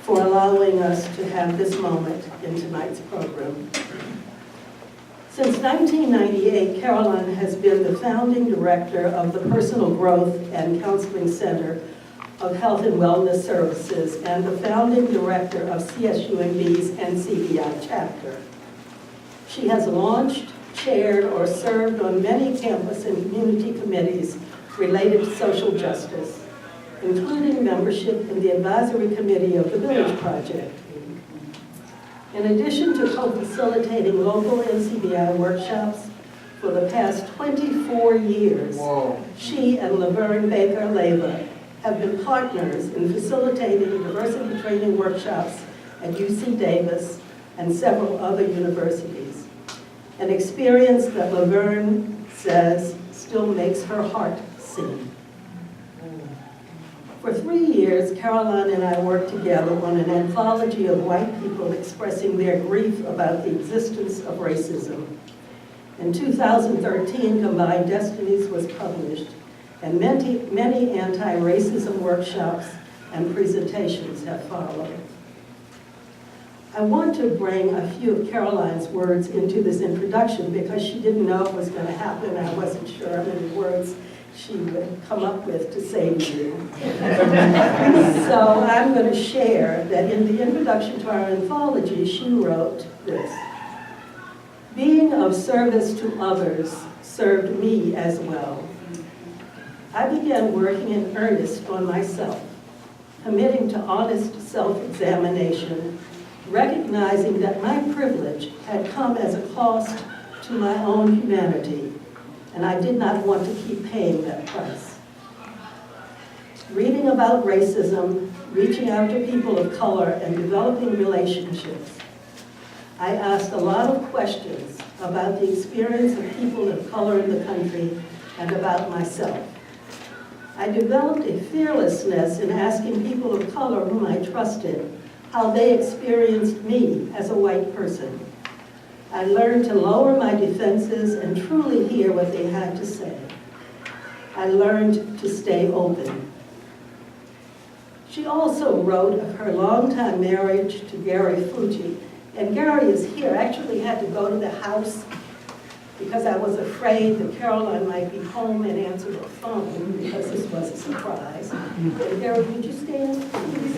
for allowing us to have this moment in tonight's program. Since 1998, Caroline has been the founding director of the Personal Growth and Counseling Center of Health and Wellness Services and the founding director of CSUMB's NCBI chapter. She has launched, chaired, or served on many campus and community committees related to social justice, including membership in the advisory committee of the Village Project. In addition to co-facilitating local NCBI workshops for the past 24 years, she and Laverne Baker-Leva have been partners in facilitating diversity training workshops at UC Davis and several other universities, an experience that Laverne says still makes her heart sing. For 3 years, Caroline and I worked together on an anthology of white people expressing their grief about the existence of racism. In 2013, Combined Destinies was published, and many anti-racism workshops and presentations have followed. I want to bring a few of Caroline's words into this introduction because she didn't know it was going to happen. I wasn't sure how many words she would come up with to say to you. So I'm going to share that in the introduction to our anthology, she wrote this: "Being of service to others served me as well. I began working in earnest on myself, committing to honest self-examination, recognizing that my privilege had come as a cost to my own humanity, and I did not want to keep paying that price. Reading about racism, reaching out to people of color, and developing relationships, I asked a lot of questions about the experience of people of color in the country and about myself. I developed a fearlessness in asking people of color whom I trusted how they experienced me as a white person. I learned to lower my defenses and truly hear what they had to say. I learned to stay open." She also wrote of her longtime marriage to Gary Fucci. And Gary is here. I actually had to go to the house because I was afraid that Caroline might be home and answer the phone because this was a surprise. And Gary, would you stand, please?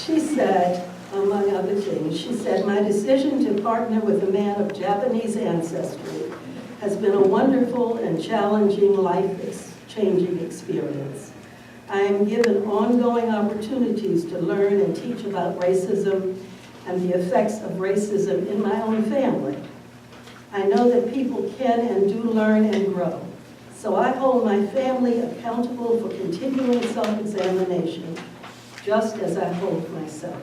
She said, among other things, she said, "My decision to partner with a man of Japanese ancestry has been a wonderful and challenging life-changing experience. I am given ongoing opportunities to learn and teach about racism and the effects of racism in my own family. I know that people can and do learn and grow, so I hold my family accountable for continuing self-examination, just as I hold myself."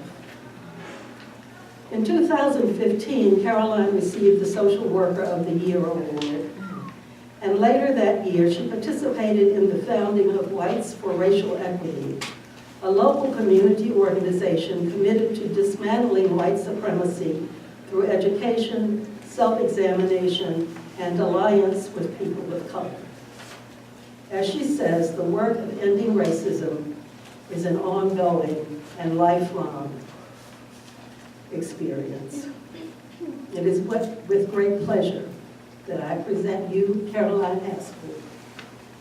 In 2015, Caroline received the Social Worker of the Year award. And later that year, she participated in the founding of Whites for Racial Equity, a local community organization committed to dismantling white supremacy through education, self-examination, and alliance with people of color. As she says, the work of ending racism is an ongoing and lifelong experience. It is with great pleasure that I present you, Caroline Haskell,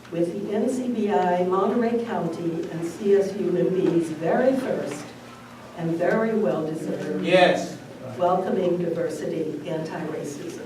with the NCBI, Monterey County, and CSUMB's very first and very well-deserved Welcoming Diversity Anti-Racism.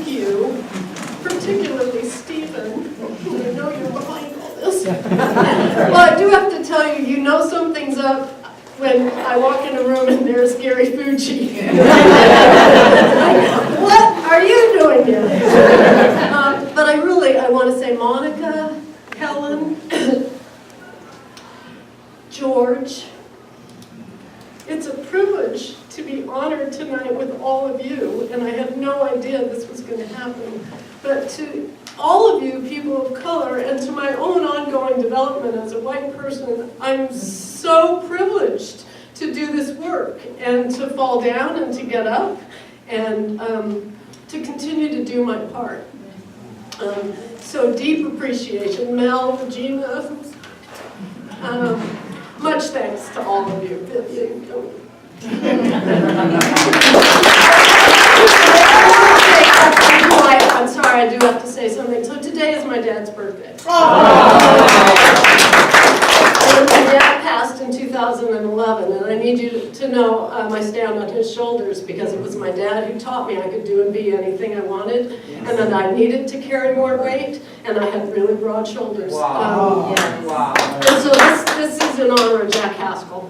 you, particularly Stephen, I know you're behind all this. Well, I do have to tell you, you know something's up when I walk in a room and there's Gary Fucci. What are you doing here? But I want to say Monica, Helen, George. It's a privilege to be honored tonight with all of you, and I had no idea this was going to happen. But to all of you, people of color, and to my own ongoing development as a white person, I'm so privileged to do this work and to fall down and to get up and to continue to do my part. So deep appreciation, Mel, Regina, much thanks to all of you. I'm sorry, I do have to say something. So today is my dad's birthday. And my dad passed in 2011, and I need you to know I stand on his shoulders because it was my dad who taught me I could do and be anything I wanted, and that I needed to carry more weight, and I had really broad shoulders. Wow. Wow. And so this is in honor of Jack Haskell.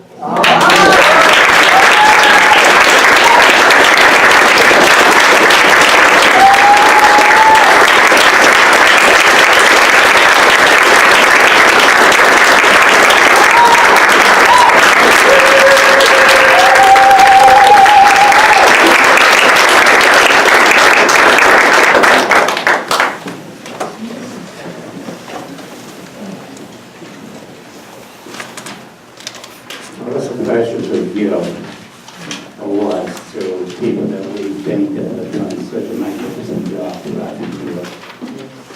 Well, it's a pleasure to give awards to people that we think that have done such a magnificent job throughout the year.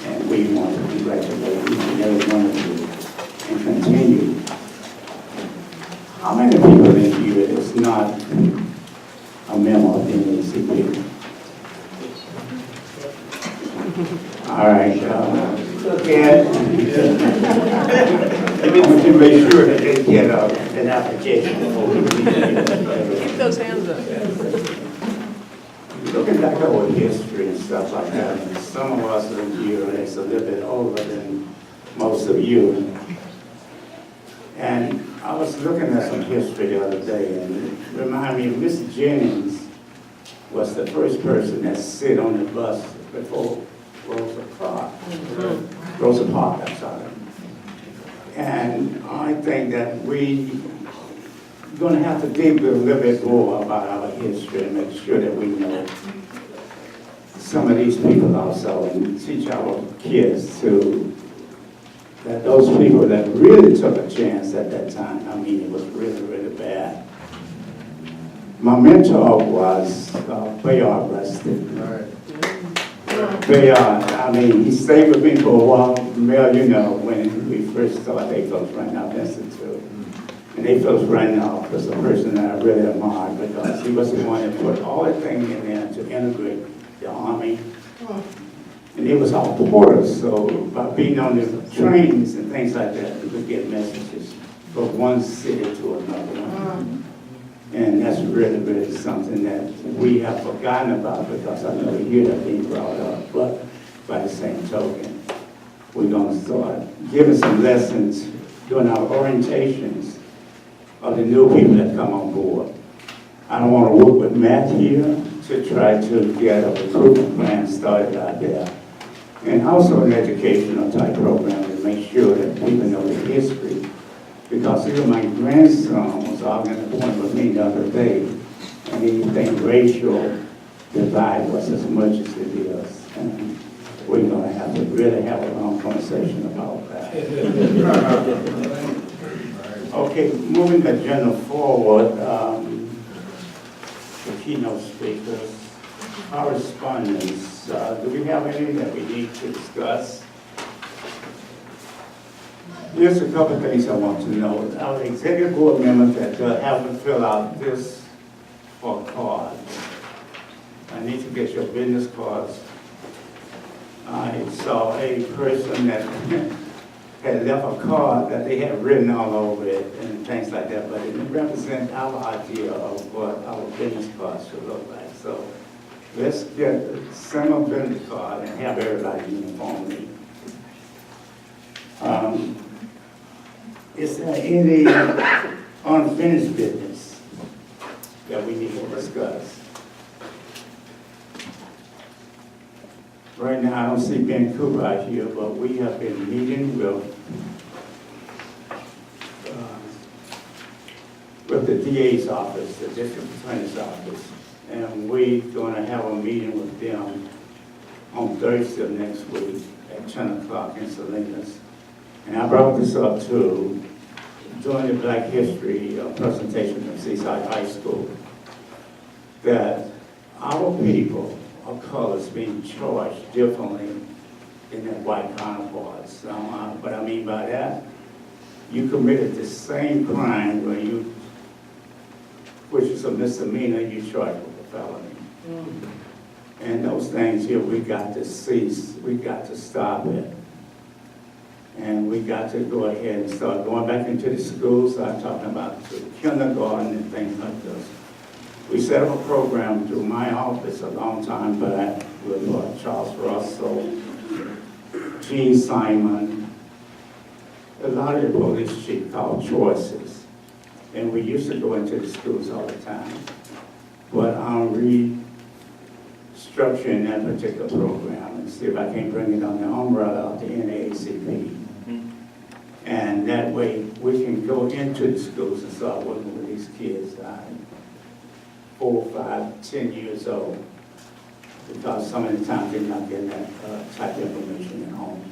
And we want to congratulate each and every one of you and continue. How many people in here is not a member of the NAACP? All right, and I want to make sure that they get an application before we leave. Keep those hands up. Looking back over history and stuff like that, and some of us are here that's a little bit older than most of you. And I was looking at some history the other day, and it reminded me, Miss Jennings was the first person that sit on the bus before Rosa Parks, I'm sorry. And I think that we're going to have to dig a little bit more about our history and make sure that we know some of these people also and teach our kids to that those people that really took a chance at that time, I mean, it was really, really bad. My mentor was Bayard Rustin. Bayard, I mean, he stayed with me for a while. Mel, you know, when we first started They Folks Running Off Institute. And They Folks Running Off was a person that I really admired because he was the one that put all the things in there to integrate the Army. And it was all porters, so by being on the trains and things like that, we could get messages from one city to another one. And that's really, really something that we have forgotten about because I know we hear that being brought up. But by the same token, we're going to start giving some lessons during our orientations of the new people that come on board. I don't want to work with Matt here to try to get a recruitment plan started out there. And also an educational type program to make sure that people know the history. Because even my grandson was arguing a point with me the other day, and he thinks racial divide was as much as it is. And we're going to have to really have a long conversation about that. Okay, moving the agenda forward, the keynote speakers, correspondence. Do we have any that we need to discuss? Here's a couple of things I want to know. Our executive board members that haven't filled out this for cards. I need to get your business cards. I saw a person that had left a card that they had written all over it and things like that, but it didn't represent our idea of what our business cards should look like. So let's get the summer business card and have everybody uniformly. Is there any unfinished business that we need to discuss? Right now, I don't see Ben Cooper out here, but we have been meeting with the DA's office, the district attorney's office, and we're going to have a meeting with them on Thursday of next week at 10 o'clock in Salinas. And I brought this up too during the Black History presentation at Seaside High School, that our people of color is being charged differently than their white counterparts. So, what I mean by that, you committed the same crime which is a misdemeanor, you charged with a felony. And those things here, we got to cease, we got to stop it. And we got to go ahead and start going back into the schools. I'm talking about the kindergarten and things like this. We set up a program through my office a long time back with Charles Russell, Gene Simon, a lot of the police chief called Choices. And we used to go into the schools all the time. But I'm restructuring that particular program and see if I can bring it on the umbrella of the NAACP. And that way we can go into the schools and start working with these kids 4, 5, 10 years old, because some of the times they're not getting that type of information at home.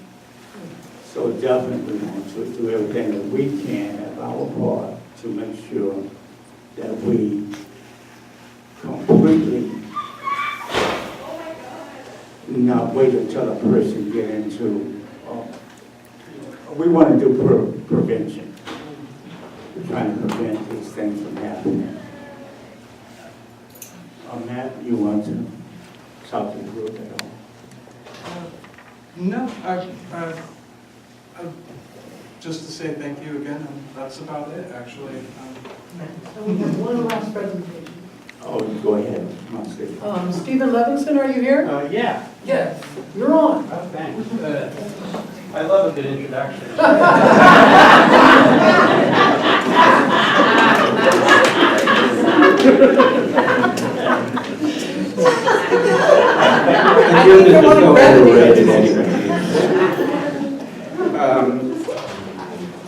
So definitely we want to do everything that we can at our part to make sure that we completely not wait until a person get into, we want to do prevention. We're trying to prevent these things from happening. Matt, you want to talk to the group at all? No, just to say thank you again, and that's about it, actually. One last presentation. Oh, go ahead, Steve. Stephen Levinson, are you here? Yeah. Yes, you're on. Oh, thanks. I love a good introduction.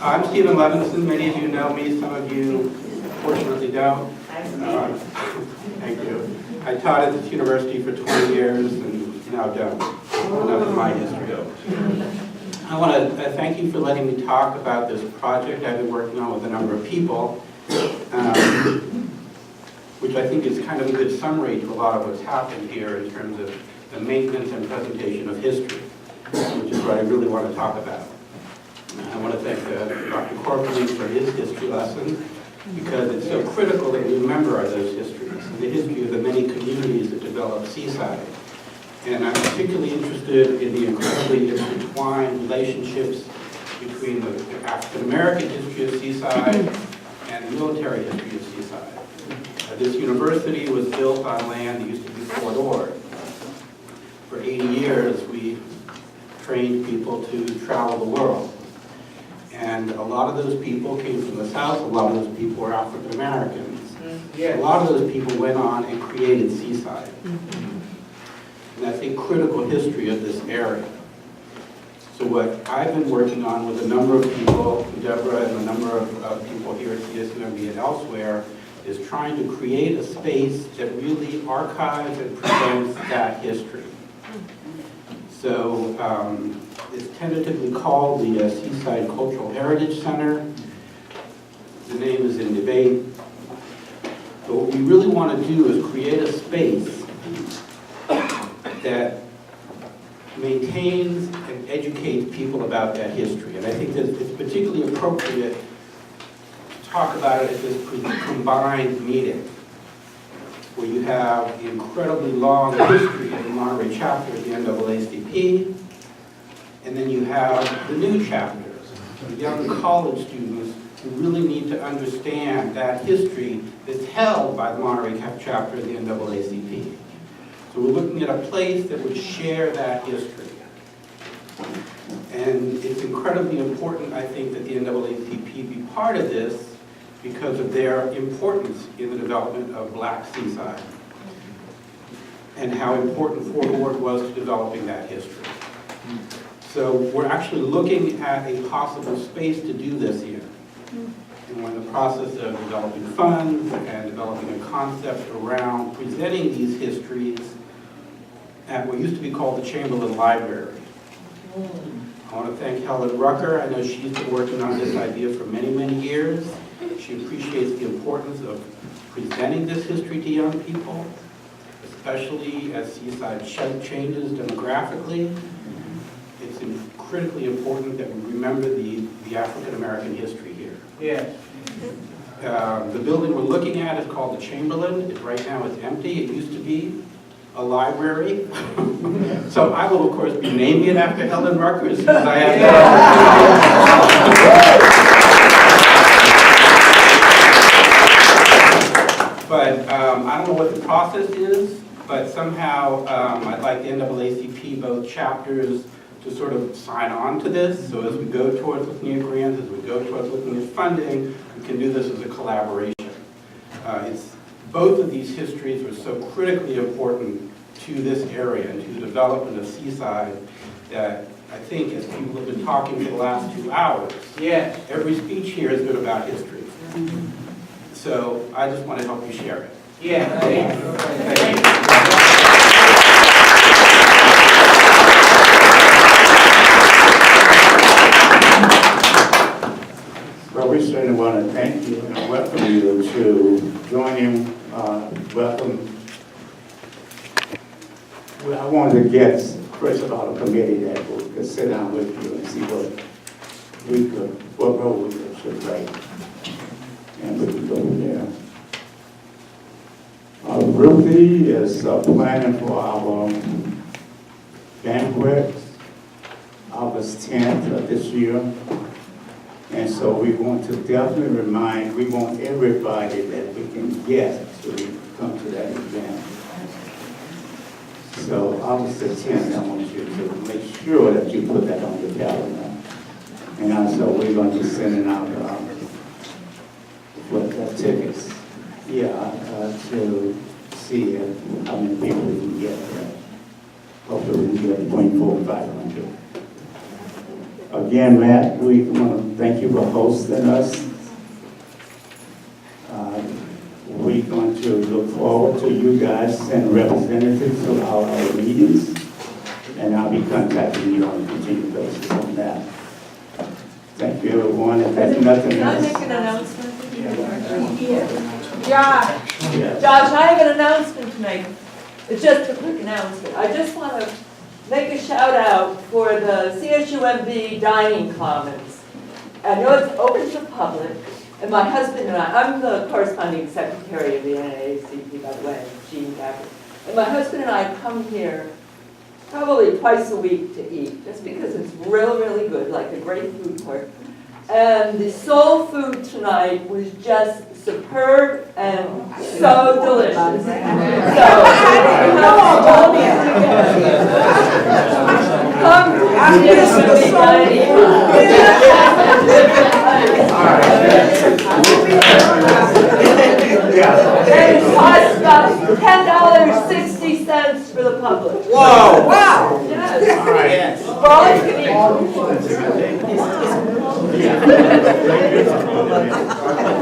I'm Stephen Levinson. Many of you know me. Some of you, fortunately, don't. Thank you. I taught at this university for 20 years and now don't. Enough of my history. I want to thank you for letting me talk about this project I've been working on with a number of people, which I think is kind of a good summary to a lot of what's happened here in terms of the maintenance and presentation of history, which is what I really want to talk about. I want to thank Dr. Corpening for his history lesson, because it's so critical that we remember those histories, and the history of the many communities that developed Seaside. And I'm particularly interested in the incredibly intertwined relationships between the African-American history of Seaside and the military history of Seaside. This university was built on land that used to be Fort Ord. For 80 years, we trained people to travel the world. And a lot of those people came from the South, a lot of those people were African Americans. A lot of those people went on and created Seaside. And that's a critical history of this area. So what I've been working on with a number of people, Deborah and a number of people here at CSUMB and elsewhere, is trying to create a space that really archives and presents that history. So it's tentatively called the Seaside Cultural Heritage Center. The name is in debate. But what we really want to do is create a space that maintains and educates people about that history. And I think that it's particularly appropriate to talk about it at this combined meeting, where you have the incredibly long history of the Monterey chapter of the NAACP, and then you have the new chapters, the young college students who really need to understand that history that's held by the Monterey chapter of the NAACP. So we're looking at a place that would share that history. And it's incredibly important, I think, that the NAACP be part of this because of their importance in the development of Black Seaside and how important Fort Ord was to developing that history. So we're actually looking at a possible space to do this here. And we're in the process of developing funds and developing a concept around presenting these histories at what used to be called the Chamberlain Library. I want to thank Helen Rucker. I know she's been working on this idea for many, many years. She appreciates the importance of presenting this history to young people, especially as Seaside changes demographically. It's critically important that we remember the African-American history here. Yes. The building we're looking at is called the Chamberlain. Right now it's empty. It used to be a library. So I will, of course, be naming it after Helen Rucker as soon as I have that. But I don't know what the process is, but somehow I'd like the NAACP, both chapters, to sort of sign on to this. So as we go towards looking at grants, as we go towards looking at funding, we can do this as a collaboration. Both of these histories are so critically important to this area and to the development of Seaside that I think, as people have been talking for the last 2 hours, Yes. every speech here has been about history. So I just want to help you share it. Yeah. Thank you. Well, we certainly want to thank you and welcome you to join in, welcome. Well, I wanted to get first of all a committee that could sit down with you and see what role we should play. And we can go from there. Ruthie is planning for our banquet August 10th of this year. And so we want to definitely we want everybody that we can get to come to that event. So August the 10th, I want you to make sure that you put that on your calendar. And also we're going to be sending out tickets, to see how many people we can get there. Hopefully we can get between 400 and 500. Again, Matt, we want to thank you for hosting us. We're going to look forward to you guys sending representatives to our meetings, and I'll be contacting you on a continued basis on that. Thank you, everyone. If there's nothing Can I else. make an announcement? Yeah. Josh, I have an announcement to make. It's just a quick announcement. I just want to make a shout out for the CSUMB dining commons. I know it's open to the public, and my husband and I'm the corresponding secretary of the NAACP, by the way, Jean Gabbard. And my husband and I come here probably twice a week to eat, just because it's really, really good, like a great food court. And the soul food tonight was just superb and so delicious. Come to dining. And it costs about $10.60 for the public. Whoa! Wow! Yes. For all you can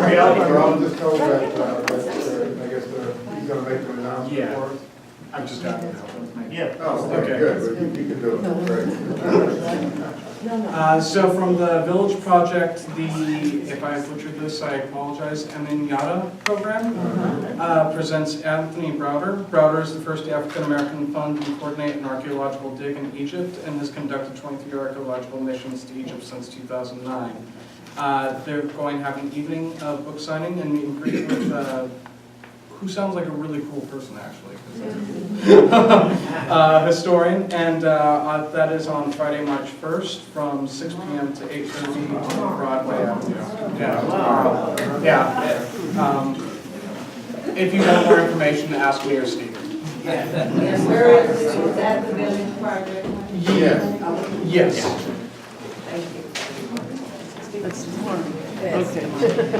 We're all just told that, I guess he's gonna make an announcement for us. I'm just out of Yeah. Oh, okay, good, you can do it, great. So from the Village Project, if I butchered this, I apologize, Eminyata program presents Anthony Browder. Browder is the first African-American fund to coordinate an archaeological dig in Egypt and has conducted 23 archaeological missions to Egypt since 2009. They're going to have an evening of book signing and meet and greet with who sounds like a really cool person, actually. Historian, and that is on Friday, March 1st from 6 p.m. to 8:30 on Broadway Avenue. Yeah. If you want more information, ask me or Steve. And where is that the village project? Yes. Thank you.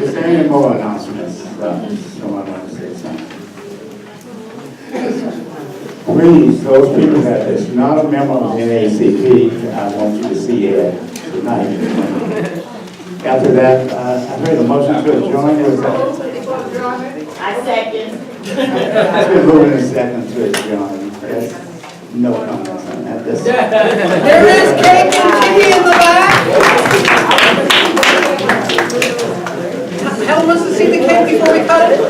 Is there any more announcements? Someone wants to say something? Please, those people that is not a member of the NAACP, I want you to see here tonight. After that, I heard a motion to adjourn. Was that? I second. I've been moving a second to adjourn. There's no comments on that. There is cake and tea in the back. Helen wants to see the cake before we cut it.